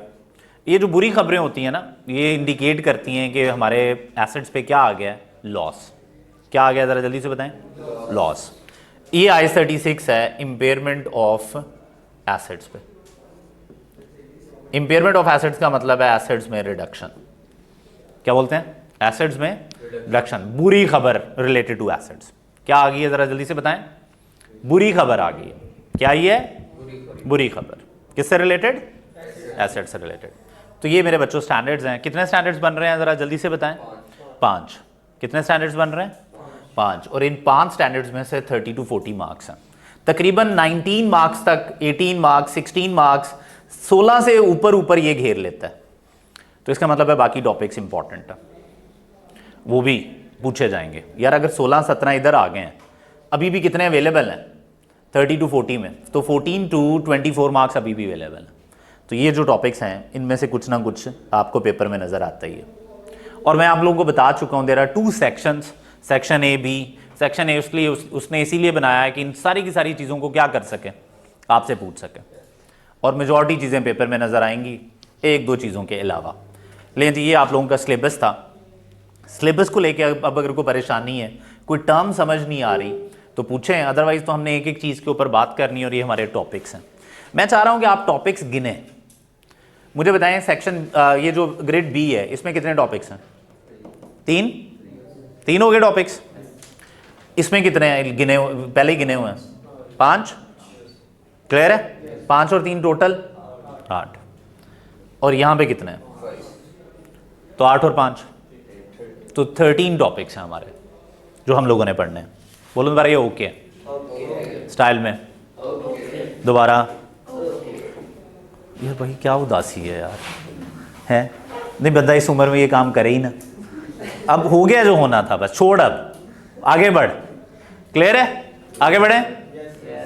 ये जो बुरी खबरें होती हैं ना, ये इंडिकेट करती हैं कि हमारे एसिड्स पे क्या आ गया है, लॉस। क्या आ गया ज़रा जल्दी से बताएं, लॉस। ये I-36 है इम्पेयरमेंट ऑफ एसिड्स पे। इम्पेयरमेंट ऑफ एसिड्स का मतलब है एसिड्स में रिडक्शन। क्या बोलते हैं, एसिड्स में रिडक्शन। बुरी खबर रिलेटेड टू एसिड्स क्या आ गई है, ज़रा जल्दी से बताएं, बुरी खबर आ गई है। क्या आई है, बुरी खबर। किससे रिलेटेड, एसिड से रिलेटेड। तो ये मेरे बच्चों स्टैंडर्ड्स हैं। कितने स्टैंडर्ड्स बन रहे हैं ज़रा जल्दी से बताएं, 5। कितने स्टैंडर्ड्स बन रहे हैं, 5। और इन 5 स्टैंडर्ड्स में से 30 to 40 मार्क्स हैं। तकरीबन 19 मार्क्स तक, 18 मार्क्स, 16 मार्क्स, 16 से ऊपर ये घेर लेता है। तो इसका मतलब है बाकी टॉपिक्स इंपॉर्टेंट है, वो भी पूछे जाएंगे। यार अगर 16-17 इधर आ गए हैं, अभी भी कितने अवेलेबल हैं 30 to 40 में, तो 14 to 24 मार्क्स अभी भी अवेलेबल हैं। तो ये जो टॉपिक्स हैं इनमें से कुछ ना कुछ आपको पेपर में नज़र आता ही है। और मैं आप लोगों को बता चुका हूँ, there are 2 sections, section A B. Section A उसने इसीलिए बनाया है कि इन सारी की सारी चीज़ों को क्या कर सके, आपसे पूछ सके। और मेजॉरिटी चीज़ें पेपर में नज़र आएंगी 1-2 चीज़ों के अलावा। लेकिन ये आप लोगों का सिलेबस था। सिलेबस को लेके अब अगर कोई परेशानी है, कोई टर्म समझ नहीं आ रही तो पूछें, अदरवाइज़ तो हमने एक चीज़ के ऊपर बात करनी है और ये हमारे टॉपिक्स हैं। मैं चाह रहा हूँ कि आप टॉपिक्स गिने, मुझे बताएं। सेक्शन ये जो ग्रेड बी है इसमें कितने टॉपिक्स हैं, 3 हो गए टॉपिक्स। इसमें कितने हैं गिने, पहले ही गिने हुए हैं 5। क्लियर है, 5 और 3 टोटल 8। और यहाँ पे कितने हैं, तो 8 और 5 तो 13 टॉपिक्स हैं हमारे जो हम लोगों ने पढ़ने हैं। बोलो दोबारा, ये ओके है स्टाइल में, दोबारा। यार भाई क्या उदासी है यार, है नहीं, बंदा इस उम्र में ये काम करे ही ना। अब हो गया जो होना था, बस छोड़, अब आगे बढ़। क्लियर है, आगे बढ़े,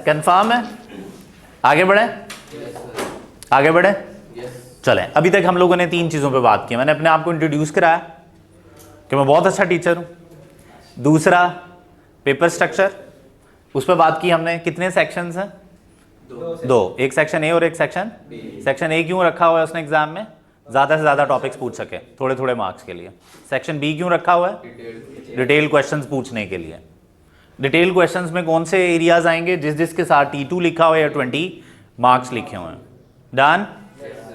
कंफर्म है, आगे बढ़े, आगे बढ़े। चलें, अभी तक हम लोगों ने 3 चीज़ों पे बात की। मैंने अपने आप को इंट्रोड्यूस कराया कि मैं बहुत अच्छा टीचर हूँ। दूसरा पेपर स्ट्रक्चर, उस पर बात की हमने। कितने सेक्शंस हैं, 2, एक सेक्शन ए और एक सेक्शन बी। सेक्शन ए क्यों रखा हुआ है उसने एग्जाम में, ज़्यादा से ज़्यादा टॉपिक्स पूछ सके थोड़े थोड़े मार्क्स के लिए। सेक्शन बी क्यों रखा हुआ है, डिटेल क्वेश्चंस पूछने के लिए। डिटेल क्वेश्चंस में कौन से एरियाज आएंगे, जिसके साथ T2 लिखा हुआ है या 20 मार्क्स लिखे हुए हैं। Done,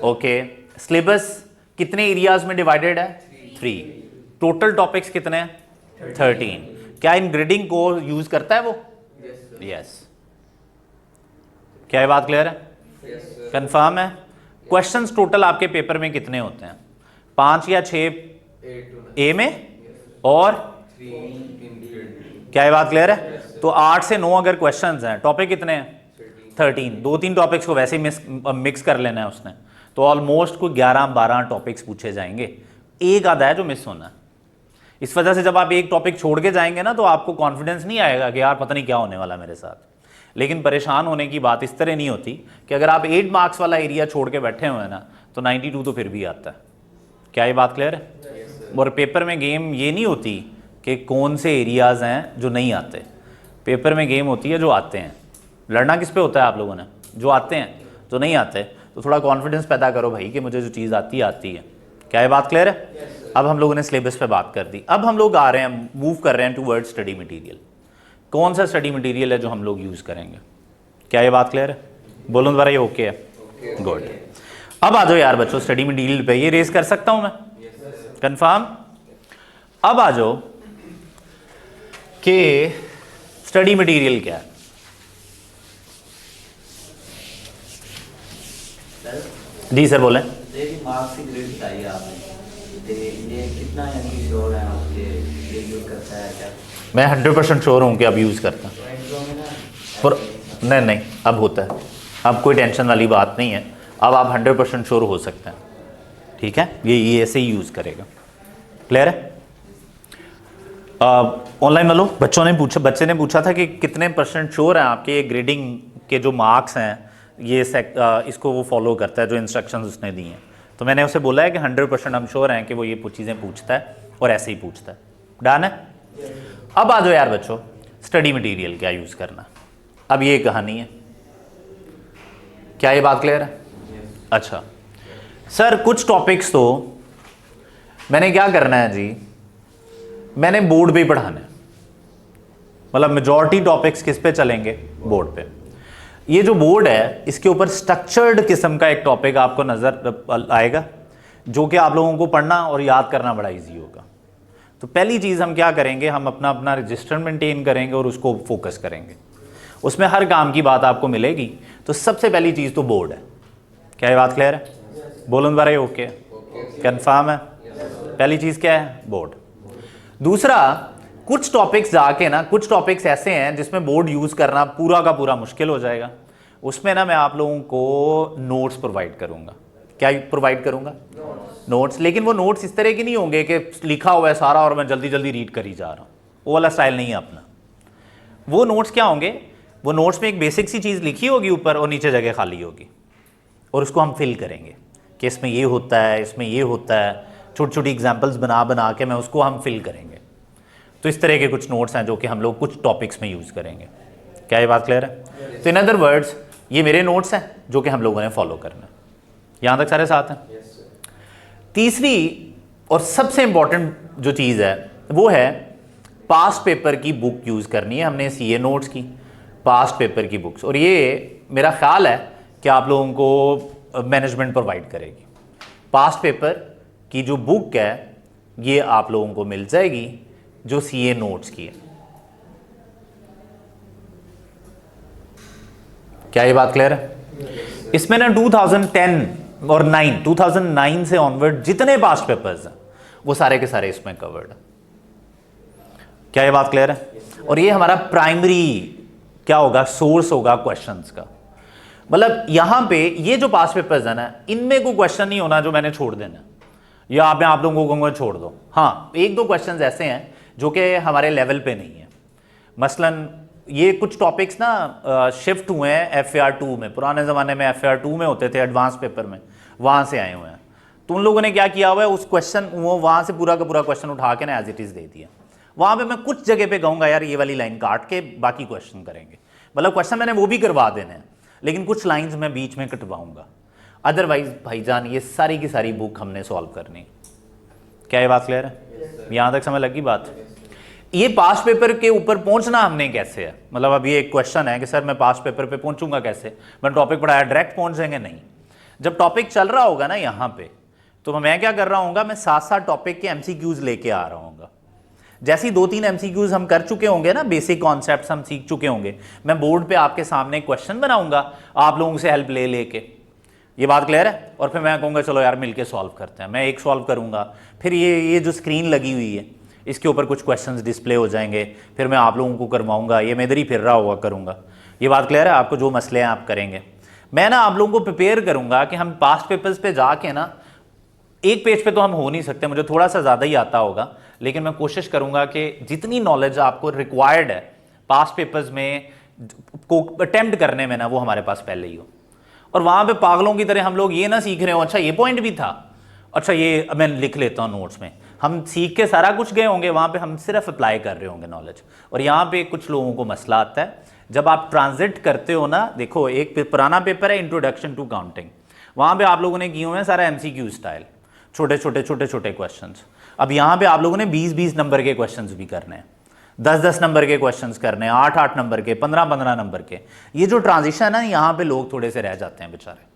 okay. सिलेबस कितने एरियाज में डिवाइडेड है, 3। टोटल टॉपिक्स कितने हैं, 13। क्या इन ग्रेडिंग को यूज करता है वो, यस। क्या ये बात क्लियर है, कंफर्म है। क्वेश्चंस टोटल आपके पेपर में कितने होते हैं, 5 या 6 ए में और 3। क्या ये बात क्लियर है, तो 8 से 9 अगर क्वेश्चंस हैं, टॉपिक कितने हैं, 13। 2-3 टॉपिक्स को वैसे ही मिक्स कर लेना है उसने, तो ऑलमोस्ट कोई 11-12 टॉपिक्स पूछे जाएंगे। एक आधा है जो मिस होना है। इस वजह से जब आप एक टॉपिक छोड़ के जाएंगे ना, तो आपको कॉन्फिडेंस नहीं आएगा कि यार पता नहीं क्या होने वाला मेरे साथ। लेकिन परेशान होने की बात इस तरह नहीं होती कि अगर आप 8 मार्क्स वाला एरिया छोड़ के बैठे हुए हैं ना, तो 92 तो फिर भी आता है। क्या ये बात क्लियर है? और पेपर में गेम ये नहीं होती कि कौन से एरियाज़ हैं जो नहीं आते। पेपर में गेम होती है जो आते हैं। लड़ना किस पे होता है आप लोगों ने, जो आते हैं। जो नहीं आते तो थोड़ा कॉन्फिडेंस पैदा करो भाई कि मुझे जो चीज़ आती है आती है। क्या ये बात क्लियर है? अब हम लोगों ने सिलेबस पे बात कर दी। अब हम लोग आ रहे हैं, मूव कर रहे हैं टूवर्ड स्टडी मटेरियल। कौन सा स्टडी मटेरियल है जो हम लोग यूज़ करेंगे? क्या ये बात क्लियर है? बोलो दोबारा, ये ओके है? गुड। अब आ जाओ यार बच्चों स्टडी मटेरियल पे। ये रेस कर सकता हूँ मैं, कंफर्म? अब आ जाओ कि स्टडी मटेरियल क्या है। जी सर बोलें। मार्क्स की ग्रेड बताइए आपने, ये कितना यानी श्योर है आपके ये यूज करता है क्या? मैं 100% श्योर हूँ कि अब यूज़ करता हूँ। पर नहीं अब होता है, अब कोई टेंशन वाली बात नहीं है। अब आप 100% श्योर हो सकते हैं, ठीक है? ये ऐसे ही यूज़ करेगा। क्लियर है? ऑनलाइन वालों बच्चे ने पूछा था कि कितने % श्योर हैं आपके ग्रेडिंग के जो मार्क्स हैं ये इसको वो फॉलो करता है जो इंस्ट्रक्शंस उसने दी हैं। तो मैंने उसे बोला है कि 100% हम श्योर हैं कि वो ये चीज़ें पूछता है और ऐसे ही पूछता है। डन है। अब आ जाओ यार बच्चों, स्टडी मटेरियल क्या यूज़ करना। अब ये कहानी है, क्या ये बात क्लियर है? अच्छा सर, कुछ टॉपिक्स तो मैंने क्या करना है जी, मैंने बोर्ड पे ही पढ़ाना है। मतलब मेजॉरिटी टॉपिक्स किस पे चलेंगे? बोर्ड पे। ये जो बोर्ड है इसके ऊपर स्ट्रक्चर्ड किस्म का एक टॉपिक आपको नज़र आएगा जो कि आप लोगों को पढ़ना और याद करना बड़ा इजी होगा। तो पहली चीज़ हम क्या करेंगे, हम अपना रजिस्टर मेंटेन करेंगे और उसको फोकस करेंगे। उसमें हर काम की बात आपको मिलेगी। तो सबसे पहली चीज़ तो बोर्ड है। क्या ये बात क्लियर है? बोलो दोबारा, ओके कंफर्म है? पहली चीज़ क्या है? बोर्ड। दूसरा, कुछ टॉपिक्स जाके ना, कुछ टॉपिक्स ऐसे हैं जिसमें बोर्ड यूज़ करना पूरा का पूरा मुश्किल हो जाएगा। उसमें ना मैं आप लोगों को नोट्स प्रोवाइड करूँगा। क्या प्रोवाइड करूँगा? नोट्स। लेकिन वो नोट्स इस तरह के नहीं होंगे कि लिखा हुआ है सारा और मैं जल्दी जल्दी रीड कर ही जा रहा हूँ। वो वाला स्टाइल नहीं है अपना। वो नोट्स क्या होंगे? वो नोट्स में एक बेसिक सी चीज़ लिखी होगी ऊपर और नीचे जगह खाली होगी और उसको हम फिल करेंगे कि इसमें ये होता है, इसमें ये होता है। छोटी छोटी एग्जाम्पल्स बना के मैं उसको हम फिल करेंगे। तो इस तरह के कुछ नोट्स हैं जो कि हम लोग कुछ टॉपिक्स में यूज़ करेंगे। क्या ये बात क्लियर है? तो इन अदर वर्ड्स ये मेरे नोट्स हैं जो कि हम लोगों ने फॉलो करना है। यहाँ तक सारे साथ हैं? तीसरी और सबसे इंपॉर्टेंट जो चीज़ है वो है पास्ट पेपर की बुक यूज़ करनी है हमने सीए नोट्स की, पास्ट पेपर की बुक्स। और ये मेरा ख्याल है कि आप लोगों को मैनेजमेंट प्रोवाइड करेगी। पास्ट पेपर की जो बुक है ये आप लोगों को मिल जाएगी जो सीए नोट्स की है। क्या ये बात क्लियर है? इसमें ना 2010 और 2009 से ऑनवर्ड जितने पास्ट पेपर्स हैं वो सारे के सारे इसमें कवर्ड है। क्या ये बात क्लियर है? और ये हमारा प्राइमरी क्या होगा? सोर्स होगा क्वेश्चंस का। मतलब यहां पे ये जो पास्ट पेपर्स है ना, इनमें कोई क्वेश्चन नहीं होना जो मैंने छोड़ देना या आप लोगों को कहूंगा छोड़ दो। हाँ, एक दो क्वेश्चंस ऐसे हैं जो कि हमारे लेवल पे नहीं है। मसलन ये कुछ टॉपिक्स ना शिफ्ट हुए हैं FAR2 में। पुराने ज़माने में FAR2 में होते थे एडवांस पेपर में, वहाँ से आए हुए हैं। तो उन लोगों ने क्या किया हुआ है, उस क्वेश्चन वो वहाँ से पूरा का पूरा क्वेश्चन उठा के ना एज इट इज़ दे दिया। वहाँ पे मैं कुछ जगह पे कहूँगा यार ये वाली लाइन काट के बाकी क्वेश्चन करेंगे। मतलब क्वेश्चन मैंने वो भी करवा देने हैं लेकिन कुछ लाइन्स मैं बीच में कटवाऊँगा। अदरवाइज भाईजान ये सारी की सारी बुक हमने सॉल्व करनी। क्या ये बात क्लियर है? यहाँ तक समझ लगी बात? ये पास्ट पेपर के ऊपर पहुंचना हमने कैसे है? मतलब अभी एक क्वेश्चन है कि सर मैं पास्ट पेपर पे पहुंचूंगा कैसे? मैं टॉपिक पढ़ाया डायरेक्ट पहुंच जाएंगे? नहीं। जब टॉपिक चल रहा होगा ना यहाँ पे, तो मैं क्या कर रहा हूँ, मैं साथ साथ टॉपिक के MCQs लेके आ रहा हूँ। जैसे ही 2-3 MCQs हम कर चुके होंगे ना, बेसिक कॉन्सेप्ट्स हम सीख चुके होंगे, मैं बोर्ड पे आपके सामने क्वेश्चन बनाऊंगा आप लोगों से हेल्प ले लेके। ये बात क्लियर है? और फिर मैं कहूँगा चलो यार मिलके सॉल्व करते हैं। मैं एक सॉल्व करूँगा, फिर ये जो स्क्रीन लगी हुई है इसके ऊपर कुछ क्वेश्चंस डिस्प्ले हो जाएंगे, फिर मैं आप लोगों को करवाऊंगा। ये मैं इधर ही फिर रहा हुआ करूँगा। ये बात क्लियर है? आपको जो मसले हैं आप करेंगे। मैं ना आप लोगों को प्रिपेयर करूँगा कि हम पास्ट पेपर्स पे जाके ना, एक पेज पे तो हम हो नहीं सकते, मुझे थोड़ा सा ज़्यादा ही आता होगा, लेकिन मैं कोशिश करूँगा कि जितनी नॉलेज आपको रिक्वायर्ड है पास्ट पेपर्स में को अटेम्प्ट करने में ना, वो हमारे पास पहले ही हो। और वहाँ पे पागलों की तरह हम लोग ये ना सीख रहे हो अच्छा ये पॉइंट भी था, अच्छा ये मैं लिख लेता हूँ नोट्स में। हम सीख के सारा कुछ गए होंगे, वहाँ पे हम सिर्फ अप्लाई कर रहे होंगे नॉलेज। और यहाँ पे कुछ लोगों को मसला आता है जब आप ट्रांजिट करते हो ना। देखो एक पुराना पेपर है इंट्रोडक्शन टू काउंटिंग, वहाँ पे आप लोगों ने किए हुए हैं सारा MCQ स्टाइल, छोटे छोटे क्वेश्चंस। अब यहाँ पे आप लोगों ने 20-20 नंबर के क्वेश्चंस भी करने हैं, 10-10 नंबर के क्वेश्चंस करने हैं, 8-8 नंबर के, 15-15 नंबर के। ये जो ट्रांजिशन है ना, यहाँ पे लोग थोड़े से रह जाते हैं बेचारे।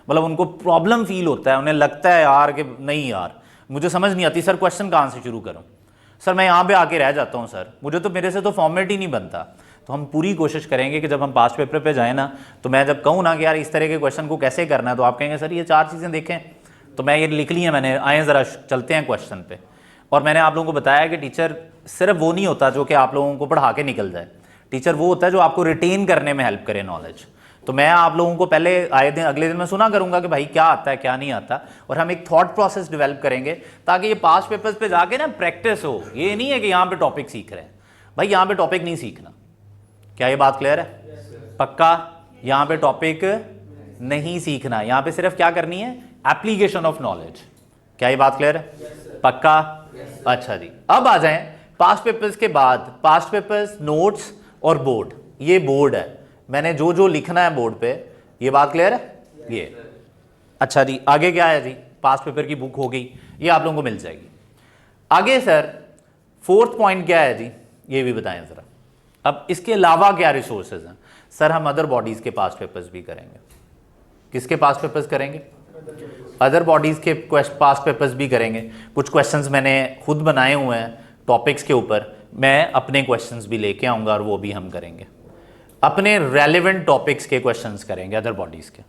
मतलब उनको प्रॉब्लम फील होता है, उन्हें लगता है यार कि नहीं यार मुझे समझ नहीं आती, सर क्वेश्चन कहाँ से शुरू करूँ, सर मैं यहाँ पे आके रह जाता हूँ, सर मुझे तो मेरे से तो फॉर्मेट ही नहीं बनता। तो हम पूरी कोशिश करेंगे कि जब हम पास्ट पेपर पे जाएँ ना, तो मैं जब कहूँ ना कि यार इस तरह के क्वेश्चन को कैसे करना है, तो आप कहेंगे सर ये 4 चीज़ें देखें, तो मैं ये लिख ली है मैंने, आए ज़रा चलते हैं क्वेश्चन पे। और मैंने आप लोगों को बताया कि टीचर सिर्फ वो नहीं होता जो कि आप लोगों को पढ़ा के निकल जाए, टीचर वो होता है जो आपको रिटेन करने में हेल्प करे नॉलेज। तो मैं आप लोगों को पहले आए दिन अगले दिन मैं सुना करूंगा कि भाई क्या आता है क्या नहीं आता, और हम एक थॉट प्रोसेस डेवलप करेंगे ताकि ये पास्ट पेपर्स पे जाके ना प्रैक्टिस हो। ये नहीं है कि यहाँ पे टॉपिक सीख रहे हैं, भाई यहाँ पे टॉपिक नहीं सीखना। क्या ये बात क्लियर है? पक्का यहाँ पे टॉपिक नहीं सीखना, यहां पे सिर्फ क्या करनी है, एप्लीकेशन ऑफ नॉलेज। क्या ये बात क्लियर है? पक्का? अच्छा जी, अब आ जाएं पास्ट पेपर्स के बाद, पास्ट पेपर्स, नोट्स और बोर्ड। ये बोर्ड है, मैंने जो जो लिखना है बोर्ड पे, ये बात क्लियर है? ये अच्छा जी, आगे क्या है जी, पास्ट पेपर की बुक हो गई, ये आप लोगों को मिल जाएगी। आगे सर फोर्थ पॉइंट क्या है जी, ये भी बताएं जरा। अब इसके अलावा क्या रिसोर्सेज हैं सर? हम अदर बॉडीज के पास्ट पेपर्स भी करेंगे। किसके पास्ट पेपर्स करेंगे? अदर बॉडीज के पास्ट पेपर्स भी करेंगे। कुछ क्वेश्चंस मैंने खुद बनाए हुए हैं टॉपिक्स के ऊपर, मैं अपने क्वेश्चंस भी लेके आऊँगा और वो भी हम करेंगे। अपने रेलिवेंट टॉपिक्स के क्वेश्चंस करेंगे अदर बॉडीज़ के।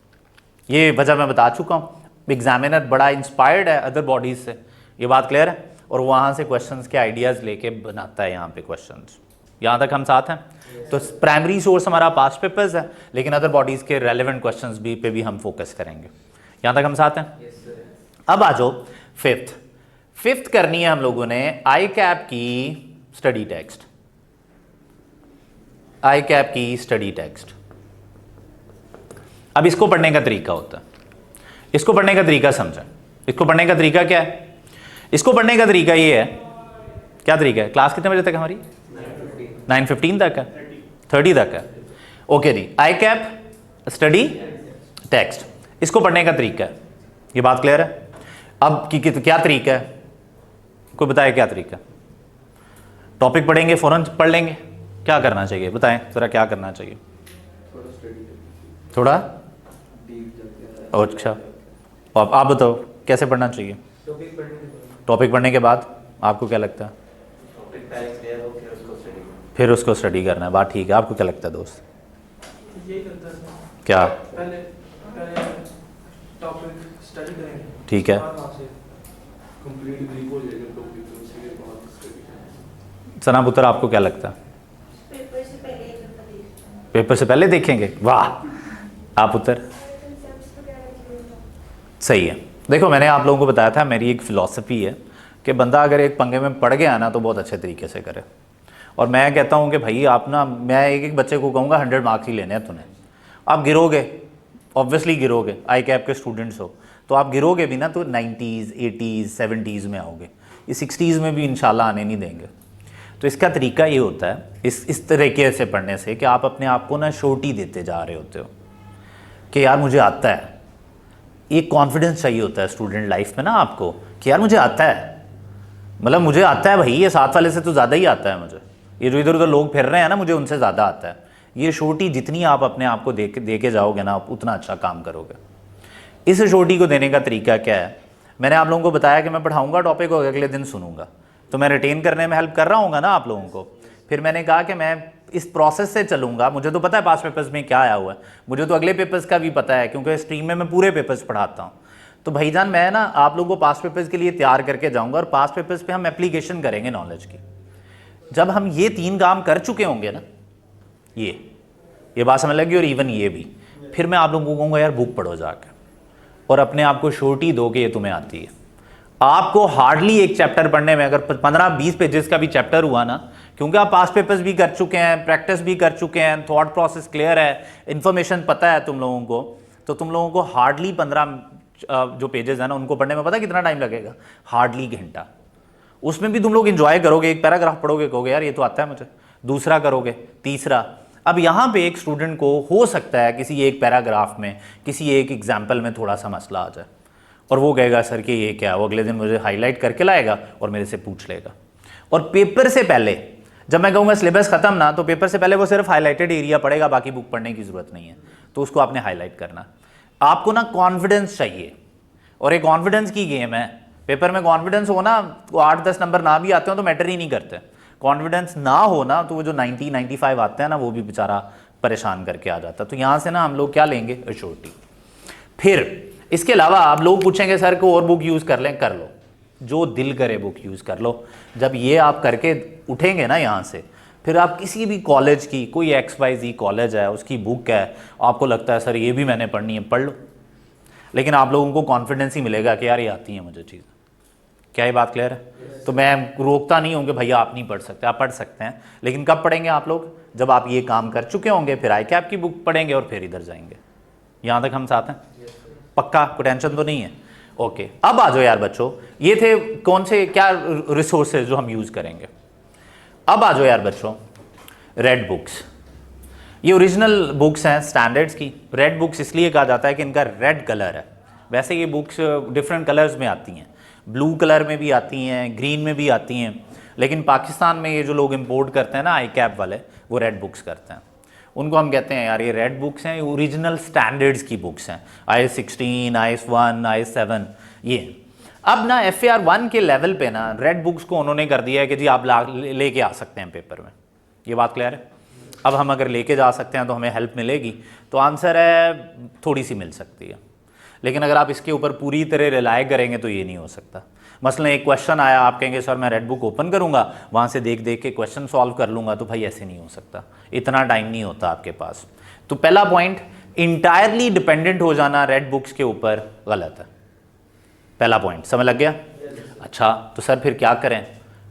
ये वजह मैं बता चुका हूँ, एग्जामिनर बड़ा इंस्पायर्ड है अदर बॉडीज़ से, ये बात क्लियर है, और वहाँ से क्वेश्चंस के आइडियाज़ लेके बनाता है यहाँ पे क्वेश्चंस। यहाँ तक हम साथ हैं? तो प्राइमरी सोर्स हमारा पास्ट पेपर्स है, लेकिन अदर बॉडीज़ के रेलिवेंट क्वेश्चंस भी पे भी हम फोकस करेंगे। यहाँ तक हम साथ हैं? अब आ जाओ फिफ्थ करनी है हम लोगों ने आई कैप की स्टडी टेक्स्ट। आई कैप की स्टडी टेक्स्ट। अब इसको पढ़ने का तरीका होता है, इसको पढ़ने का तरीका समझें। इसको पढ़ने का तरीका क्या है? इसको पढ़ने का तरीका ये है, क्या तरीका है? क्लास कितने बजे तक हमारी? 9:15 तक है, 30 तक है। ओके जी, आई कैप स्टडी टेक्स्ट, इसको पढ़ने का तरीका है। ये बात क्लियर है? अब क्या तरीका है, कोई बताए क्या तरीका? टॉपिक पढ़ेंगे, फौरन पढ़ लेंगे, क्या करना चाहिए बताएं जरा, क्या करना चाहिए? थोड़ा अच्छा, अब आप बताओ कैसे पढ़ना चाहिए? टॉपिक पढ़ने के बाद आपको क्या लगता है? फिर उसको स्टडी करना है, बात ठीक है। आपको क्या लगता है दोस्त? क्या? ठीक है, सना पुत्र आपको क्या लगता है? पेपर से पहले देखेंगे, वाह। आप पुत्र? सही है। देखो मैंने आप लोगों को बताया था, मेरी एक फ़िलॉसफी है कि बंदा अगर एक पंगे में पड़ गया ना तो बहुत अच्छे तरीके से करे। और मैं कहता हूँ कि भाई आप ना, मैं एक बच्चे को कहूँगा 100 मार्क्स ही लेने हैं तूने। आप गिरोगे, ऑब्वियसली गिरोगे, आई कैप के स्टूडेंट्स हो तो आप गिरोगे भी ना तो 90s 80s 70s में आओगे, ये 60s में भी इंशाल्लाह आने नहीं देंगे। तो इसका तरीका ये होता है इस तरीके से पढ़ने से कि आप अपने आप को ना शोटी देते जा रहे होते हो कि यार मुझे आता है। एक कॉन्फिडेंस चाहिए होता है स्टूडेंट लाइफ में ना आपको कि यार मुझे आता है, मतलब मुझे आता है भाई, ये साथ वाले से तो ज़्यादा ही आता है मुझे, ये जो इधर उधर लोग फिर रहे हैं ना मुझे उनसे ज़्यादा आता है। ये शोटी जितनी आप अपने आप को दे के जाओगे ना, आप उतना अच्छा काम करोगे। इस शोटी को देने का तरीका क्या है? मैंने आप लोगों को बताया कि मैं पढ़ाऊँगा टॉपिक और अगले दिन सुनूंगा, तो मैं रिटेन करने में हेल्प कर रहा हूँ ना आप लोगों को। फिर मैंने कहा कि मैं इस प्रोसेस से चलूँगा, मुझे तो पता है पास्ट पेपर्स में क्या आया हुआ है, मुझे तो अगले पेपर्स का भी पता है क्योंकि स्ट्रीम में मैं पूरे पेपर्स पढ़ाता हूँ। तो भाईजान मैं ना आप लोगों को पास्ट पेपर्स के लिए तैयार करके जाऊँगा और पास्ट पेपर्स पे हम एप्लीकेशन करेंगे नॉलेज की। जब हम ये 3 काम कर चुके होंगे ना, ये बात समझ लगी, और इवन ये भी, फिर मैं आप लोगों को कहूँगा यार बुक पढ़ो जाकर और अपने आप को शोटी दो कि ये तुम्हें आती है। आपको हार्डली एक चैप्टर पढ़ने में अगर 15-20 पेजेस का भी चैप्टर हुआ ना, क्योंकि आप पास्ट पेपर्स भी कर चुके हैं, प्रैक्टिस भी कर चुके हैं, थॉट प्रोसेस क्लियर है, इन्फॉर्मेशन पता है तुम लोगों को, तो तुम लोगों को हार्डली 15 जो पेजेस हैं ना उनको पढ़ने में पता कितना टाइम लगेगा? हार्डली घंटा। उसमें भी तुम लोग इंजॉय करोगे, एक पैराग्राफ पढ़ोगे, कहोगे यार ये तो आता है मुझे, दूसरा करोगे, तीसरा। अब यहाँ पे एक स्टूडेंट को हो सकता है किसी एक पैराग्राफ में, किसी एक एग्जाम्पल में थोड़ा सा मसला आ जाए और वो कहेगा सर कि ये क्या है, वो अगले दिन मुझे हाईलाइट करके लाएगा और मेरे से पूछ लेगा। और पेपर से पहले जब मैं कहूँगा सिलेबस खत्म ना, तो पेपर से पहले वो सिर्फ हाईलाइटेड एरिया पढ़ेगा, बाकी बुक पढ़ने की ज़रूरत नहीं है, तो उसको आपने हाईलाइट करना। आपको ना कॉन्फिडेंस चाहिए, और एक कॉन्फिडेंस की गेम है। पेपर में कॉन्फिडेंस हो ना, तो 8-10 नंबर ना भी आते हो तो मैटर ही नहीं करते। कॉन्फिडेंस ना हो ना तो वो जो 90-95 आते हैं ना, वो भी बेचारा परेशान करके आ जाता। तो यहाँ से ना हम लोग क्या लेंगे? अश्योरिटी। फिर इसके अलावा आप लोग पूछेंगे सर को और बुक यूज़ कर लें, कर लो, जो दिल करे बुक यूज़ कर लो। जब ये आप करके उठेंगे ना यहाँ से, फिर आप किसी भी कॉलेज की, कोई XYZ कॉलेज है उसकी बुक है, आपको लगता है सर ये भी मैंने पढ़नी है, पढ़ लो, लेकिन आप लोगों को कॉन्फिडेंस ही मिलेगा कि यार ये आती है मुझे चीज़। क्या ये बात क्लियर है? तो मैं रोकता नहीं हूँ कि भैया आप नहीं पढ़ सकते, आप पढ़ सकते हैं, लेकिन कब पढ़ेंगे आप लोग? जब आप ये काम कर चुके होंगे, फिर आई कैप की बुक पढ़ेंगे और फिर इधर जाएंगे। यहाँ तक हम साथ हैं? पक्का? कोई टेंशन तो नहीं है? ओके, अब आ जाओ यार बच्चों, ये थे कौन से क्या रिसोर्सेज जो हम यूज़ करेंगे। अब आ जाओ यार बच्चों, रेड बुक्स। ये ओरिजिनल बुक्स हैं स्टैंडर्ड्स की। रेड बुक्स इसलिए कहा जाता है कि इनका रेड कलर है। वैसे ये बुक्स डिफरेंट कलर्स में आती हैं, ब्लू कलर में भी आती हैं, ग्रीन में भी आती हैं, लेकिन पाकिस्तान में ये जो लोग इंपोर्ट करते हैं ना आई कैप वाले, वो रेड बुक्स करते हैं। उनको हम कहते हैं यार ये रेड बुक्स हैं, ओरिजिनल स्टैंडर्ड्स की बुक्स हैं, IS 16, IS 1, IS 7। ये अब ना FAR 1 के लेवल पे ना रेड बुक्स को उन्होंने कर दिया है कि जी आप लेके आ सकते हैं पेपर में। ये बात क्लियर है? अब हम अगर लेके जा सकते हैं तो हमें हेल्प मिलेगी, तो आंसर है थोड़ी सी मिल सकती है, लेकिन अगर आप इसके ऊपर पूरी तरह रिलाय करेंगे तो ये नहीं हो सकता। मसलन एक क्वेश्चन आया, आप कहेंगे सर मैं रेड बुक ओपन करूंगा, वहाँ से देख देख के क्वेश्चन सॉल्व कर लूँगा, तो भाई ऐसे नहीं हो सकता, इतना टाइम नहीं होता आपके पास। तो पहला पॉइंट, इंटायरली डिपेंडेंट हो जाना रेड बुक्स के ऊपर गलत है। पहला पॉइंट समझ लग गया? अच्छा, तो सर फिर क्या करें?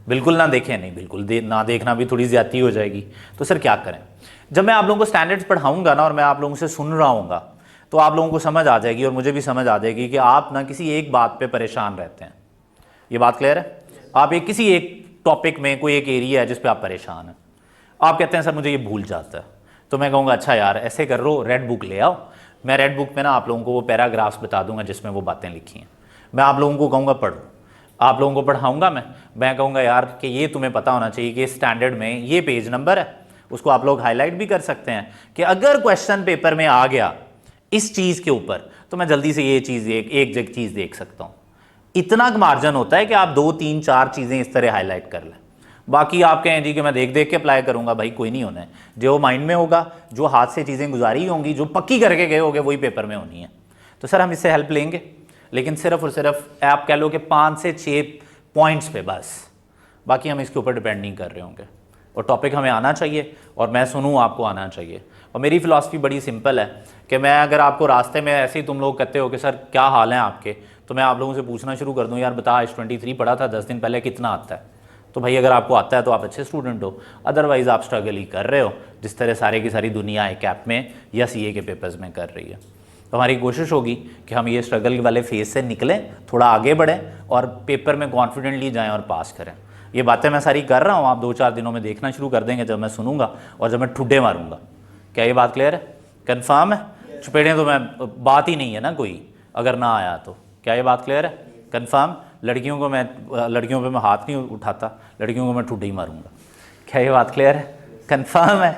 बिल्कुल ना देखें? नहीं, बिल्कुल ना देखना भी थोड़ी ज़्यादती हो जाएगी। तो सर क्या करें? जब मैं आप लोगों को स्टैंडर्ड्स पढ़ाऊँगा ना और मैं आप लोगों से सुन रहा हूँगा, तो आप लोगों को समझ आ जाएगी और मुझे भी समझ आ जाएगी कि आप ना किसी एक बात पे परेशान रहते हैं। ये बात क्लियर है? आप एक किसी एक टॉपिक में कोई एक एरिया है जिस पे आप परेशान हैं, आप कहते हैं सर मुझे ये भूल जाता है, तो मैं कहूँगा अच्छा यार ऐसे कर लो, रेड बुक ले आओ, मैं रेड बुक में ना आप लोगों को वो पैराग्राफ्स बता दूंगा जिसमें वो बातें लिखी हैं, मैं आप लोगों को कहूँगा पढ़ो, आप लोगों को पढ़ाऊँगा मैं कहूँगा यार कि ये तुम्हें पता होना चाहिए कि स्टैंडर्ड में ये पेज नंबर है, उसको आप लोग हाईलाइट भी कर सकते हैं कि अगर क्वेश्चन पेपर में आ गया इस चीज़ के ऊपर तो मैं जल्दी से ये चीज़ एक चीज़ देख सकता हूँ। इतना मार्जिन होता है कि आप 2, 3, 4 चीज़ें इस तरह हाईलाइट कर लें। बाकी आप कहें जी कि मैं देख देख के अप्लाई करूँगा, भाई कोई नहीं होना है। जो माइंड में होगा, जो हाथ से चीज़ें गुजारी होंगी, जो पक्की करके गए होंगे, वही पेपर में होनी है। तो सर हम इससे हेल्प लेंगे, लेकिन सिर्फ और सिर्फ आप कह लो कि 5 से 6 पॉइंट्स पे बस, बाकी हम इसके ऊपर डिपेंड नहीं कर रहे होंगे। और टॉपिक हमें आना चाहिए और मैं सुनूँ आपको आना चाहिए। और मेरी फ़िलासफ़ी बड़ी सिंपल है कि मैं अगर आपको रास्ते में ऐसे ही तुम लोग कहते हो कि सर क्या हाल है आपके, तो मैं आप लोगों से पूछना शुरू कर दूं यार बता आज 23 पढ़ा था 10 दिन पहले, कितना आता है? तो भाई अगर आपको आता है तो आप अच्छे स्टूडेंट हो, अदरवाइज़ आप स्ट्रगल ही कर रहे हो जिस तरह सारे की सारी दुनिया है कैप में या CA के पेपर्स में कर रही है। तो हमारी कोशिश होगी कि हम ये स्ट्रगल वाले फेज से निकलें, थोड़ा आगे बढ़ें और पेपर में कॉन्फिडेंटली जाएँ और पास करें। ये बातें मैं सारी कर रहा हूँ, आप 2-4 दिनों में देखना शुरू कर देंगे जब मैं सुनूंगा और जब मैं ठुड्डे मारूंगा। क्या ये बात क्लियर है? कंफर्म है? चुपेड़े तो मैं बात ही नहीं है ना कोई, अगर ना आया तो। क्या ये बात क्लियर है? कंफर्म? लड़कियों पे मैं हाथ नहीं उठाता, लड़कियों को मैं ठुड्डे ही मारूंगा। क्या ये बात क्लियर है? कंफर्म है?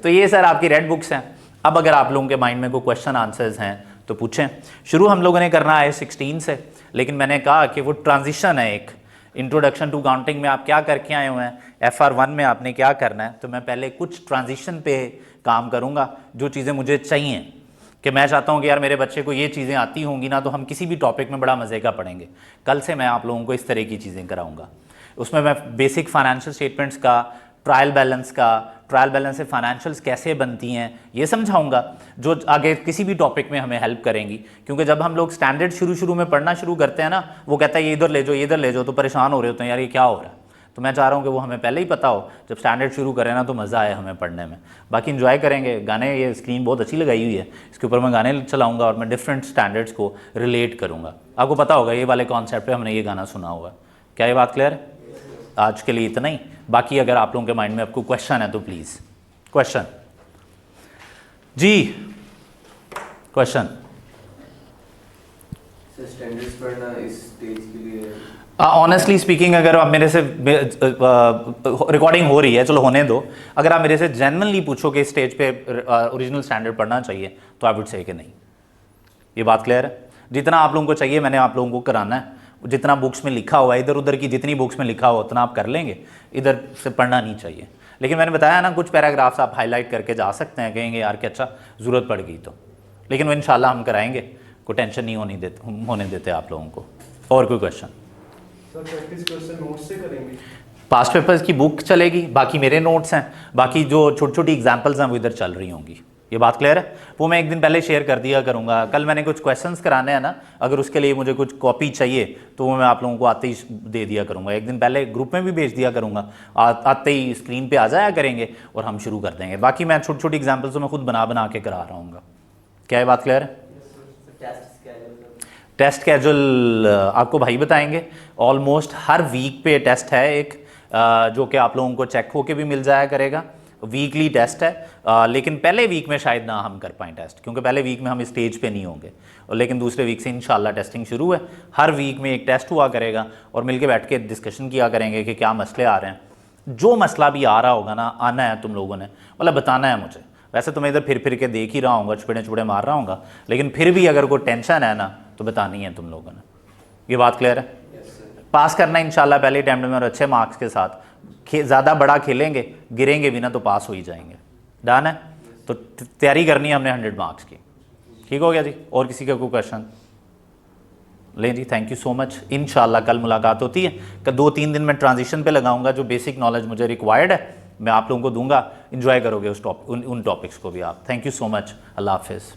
तो ये सर आपकी रेड बुक्स हैं। अब अगर आप लोगों के माइंड में कोई क्वेश्चन आंसर्स हैं तो पूछें। शुरू हम लोगों ने करना है 16 से, लेकिन मैंने कहा कि वो ट्रांजिशन है एक, इंट्रोडक्शन टू काउंटिंग में आप क्या करके आए हुए हैं, FR 1 में आपने क्या करना है, तो मैं पहले कुछ ट्रांजिशन पे काम करूंगा जो चीज़ें मुझे चाहिए, कि मैं चाहता हूं कि यार मेरे बच्चे को ये चीज़ें आती होंगी ना तो हम किसी भी टॉपिक में बड़ा मज़े का पढ़ेंगे। कल से मैं आप लोगों को इस तरह की चीज़ें कराऊंगा। उसमें मैं बेसिक फाइनेंशियल स्टेटमेंट्स का, ट्रायल बैलेंस से फाइनेंशियल्स कैसे बनती हैं ये समझाऊंगा, जो आगे किसी भी टॉपिक में हमें हेल्प करेंगी। क्योंकि जब हम लोग स्टैंडर्ड शुरू में पढ़ना शुरू करते हैं ना, वो कहता है ये इधर ले जाओ, तो परेशान हो रहे होते हैं यार ये क्या हो रहा है। तो मैं चाह रहा हूँ कि वो हमें पहले ही पता हो, जब स्टैंडर्ड शुरू करें ना तो मज़ा आए हमें पढ़ने में। बाकी इन्जॉय करेंगे। गाने, ये स्क्रीन बहुत अच्छी लगाई हुई है, इसके ऊपर मैं गाने चलाऊँगा और मैं डिफरेंट स्टैंडर्ड्स को रिलेट करूँगा। आपको पता होगा ये वाले कॉन्सेप्ट पे हमने ये गाना सुना हुआ है। क्या ये बात क्लियर है? आज के लिए इतना ही। बाकी अगर आप लोगों के माइंड में आपको क्वेश्चन है तो प्लीज़ क्वेश्चन जी, क्वेश्चन। स्टैंडर्ड्स पढ़ना इस स्टेज के लिए ऑनेस्टली स्पीकिंग, अगर आप मेरे से रिकॉर्डिंग हो रही है, चलो होने दो, अगर आप मेरे से जेन्युइनली पूछो कि इस स्टेज पे ओरिजिनल स्टैंडर्ड पढ़ना चाहिए तो आई वुड से कि नहीं। ये बात क्लियर है? जितना आप लोगों को चाहिए मैंने आप लोगों को कराना है, जितना बुक्स में लिखा हुआ है, इधर उधर की जितनी बुक्स में लिखा हुआ उतना आप कर लेंगे, इधर से पढ़ना नहीं चाहिए। लेकिन मैंने बताया ना कुछ पैराग्राफ्स आप हाईलाइट करके जा सकते हैं, कहेंगे यार कि अच्छा ज़रूरत पड़ गई तो, लेकिन वो इंशाल्लाह हम कराएंगे, कोई टेंशन नहीं होने देते आप लोगों को। और कोई question? Sir practice question notes से करेंगे, पास्ट पेपर्स की बुक चलेगी, बाकी मेरे नोट्स हैं, बाकी जो छोटी छोटी एग्जांपल्स हैं वो इधर चल रही होंगी। ये बात क्लियर है? वो मैं एक दिन पहले शेयर कर दिया करूँगा। कल मैंने कुछ क्वेश्चंस कराने हैं ना, अगर उसके लिए मुझे कुछ कॉपी चाहिए तो वो मैं आप लोगों को आते ही दे दिया करूँगा, एक दिन पहले ग्रुप में भी भेज दिया करूँगा, आते ही स्क्रीन पे आ जाया करेंगे और हम शुरू कर देंगे। बाकी मैं छोटी छोटी एग्जाम्पल्स मैं खुद बना के करा रहा हूँ। क्या ये बात क्लियर है? टेस्ट स्केड्यूल टेस्ट कैजुअल आपको भाई बताएंगे। ऑलमोस्ट हर वीक पे टेस्ट है एक, जो कि आप लोगों को चेक होके भी मिल जाया करेगा। वीकली टेस्ट है, लेकिन पहले वीक में शायद ना हम कर पाएँ टेस्ट, क्योंकि पहले वीक में हम स्टेज पे नहीं होंगे। और लेकिन दूसरे वीक से इंशाल्लाह टेस्टिंग शुरू है। हर वीक में एक टेस्ट हुआ करेगा और मिलके बैठ के डिस्कशन किया करेंगे कि क्या मसले आ रहे हैं। जो मसला भी आ रहा होगा ना, आना है तुम लोगों ने, मतलब बताना है मुझे। वैसे तो मैं इधर फिर के देख ही रहा हूँ, चुपड़े मार रहा हूँ, लेकिन फिर भी अगर कोई टेंशन है ना तो बतानी है तुम लोगों ने। ये बात क्लियर है? पास करना है इंशाल्लाह पहले अटेम्प्ट में और अच्छे मार्क्स के साथ। ज़्यादा बड़ा खेलेंगे, गिरेंगे भी ना तो पास हो ही जाएंगे। डन है? तो तैयारी करनी है हमने 100 मार्क्स की। ठीक हो गया जी? और किसी का कोई क्वेश्चन? लें जी, थैंक यू सो मच। इंशाल्लाह कल मुलाकात होती है। 2-3 दिन में ट्रांजिशन पे लगाऊंगा, जो बेसिक नॉलेज मुझे रिक्वायर्ड है मैं आप लोगों को दूंगा। इंजॉय करोगे उन टॉपिक्स को भी आप। Thank you so much. अल्लाह हाफिज़।